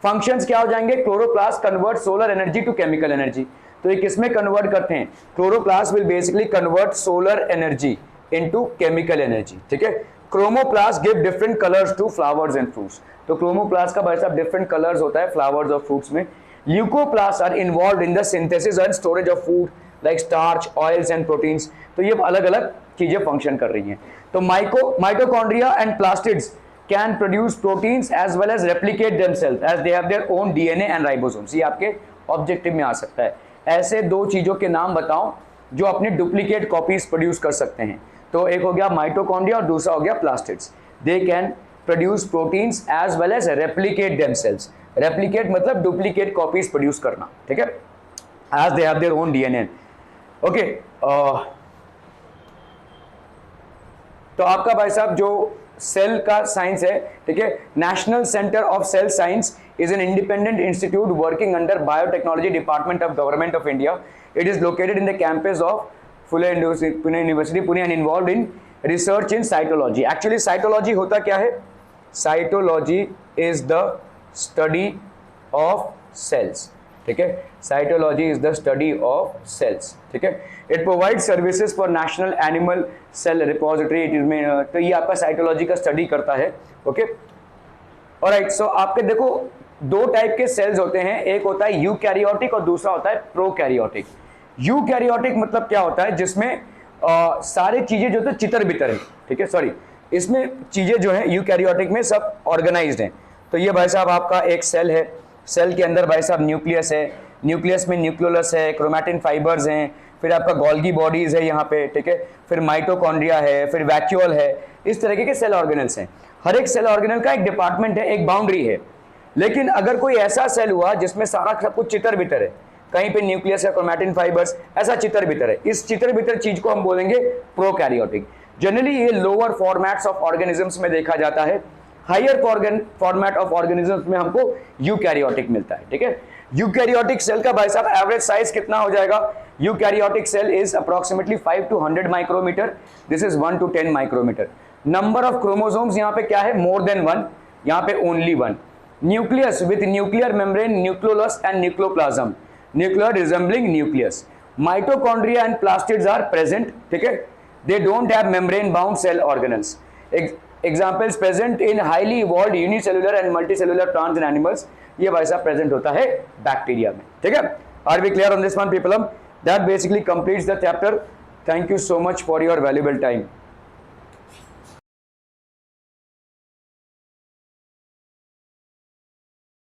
फंक्शंस क्या हो जाएंगे? Chloroplast convert solar energy to chemical energy. तो ये किसमें कन्वर्ट करते हैं? Chloroplast will basically convert solar energy into chemical energy, ठीक है। Chromoplast give different colours to flowers and fruits. तो क्रोमोप्लास्ट का भाई साहब डिफरेंट कलर्स होता है फ्लावर्स और फ्रूट्स में। Leucoplast are involve in the synthesis and storage of food like starch, oils and proteins. तो ये अलग अलग चीजें फंक्शन कर रही हैं। तो mitochondria and plastids can produce proteins as well as replicate themselves as they have their own DNA and ribosomes. ये आपके ऑब्जेक्टिव में आ सकता है। ऐसे दो चीजों के नाम बताओ जो अपने डुप्लीकेट कॉपीज प्रोड्यूस कर सकते हैं। तो एक हो गया माइटोकॉन्ड्रिया और दूसरा हो गया plastids. They can produce proteins as well as replicate themselves. Replicate मतलब डुप्लीकेट कॉपीज प्रोड्यूस करना, ठीक है, as they have their own DNA. Okay, तो आपका भाई साहब जो सेल का साइंस है, ठीक है, national centre of cell science is an independent institute working under Biotechnology Department of Government of India. It is located in the campus of Pune University, Pune, and involved in research in cytology. Actually cytology होता क्या है? Cytology is the study of cells, ठीक है। Cytology is the study of cells, ठीक है। It provide services for national animal cell repository. It is, तो ये आपका साइटोलॉजी का स्टडी करता है, ओके। ऑलराइट, सो आपके देखो दो टाइप के सेल्स होते हैं, एक होता है यूकैरियोटिक और दूसरा होता है प्रोकैरियोटिक। यूकैरियोटिक मतलब क्या होता है? जिसमें सारी चीजें जो तो चितर बितर है, ठीक है, सॉरी, इसमें चीजें जो है यूकैरियोटिक में सब ऑर्गेनाइज्ड हैं। तो ये भाई साहब आपका एक सेल है, सेल के अंदर भाई साहब न्यूक्लियस है, न्यूक्लियस में न्यूक्लियोलस है, क्रोमैटिन फाइबर्स हैं, फिर आपका गोल्गी बॉडीज है यहाँ पे, ठीक है, फिर माइटोकॉन्ड्रिया है, फिर वैक्यूल है, इस तरीके के सेल ऑर्गेनल्स हैं। हर एक सेल ऑर्गेनल का एक डिपार्टमेंट है, एक बाउंड्री है। लेकिन अगर कोई ऐसा सेल हुआ जिसमें सारा सब कुछ चितर बितर है, कहीं पे न्यूक्लियस है, क्रोमैटिन फाइबर्स, ऐसा चितर बितर है, इस चितर बितर चीज को हम बोलेंगे प्रोकैरियोटिक। जनरली ये लोअर फॉर्मेट्स ऑफ ऑर्गेनिजम्स में देखा जाता है, हायर फॉर्मेट ऑफ ऑर्गेनिजम्स में हमको यूकैरियोटिक मिलता है, ठीक है। यूकैरियोटिक सेल का भाई साहब एवरेज साइज कितना हो जाएगा? Eukaryotic cell is approximately 5 to 100 micrometre, this is 1 to 10 micrometre. Number of chromosomes यहाँ पे क्या है? मोर देन 1, यहाँ पे only 1। Nucleus with nuclear membrane, nucleolus and nucleoplasm, nuclear resembling nucleus. Mitochondria and plastids are present, ठीक है, they don't have membrane bound cell organelles. Examples present in highly evolved unicellular and multicellular plants and animals, ये वैसा प्रेजेंट होता है बैक्टीरिया में, ठीक है। Are we clear on this one people? That basically completes the chapter. Thank you so much for your valuable time.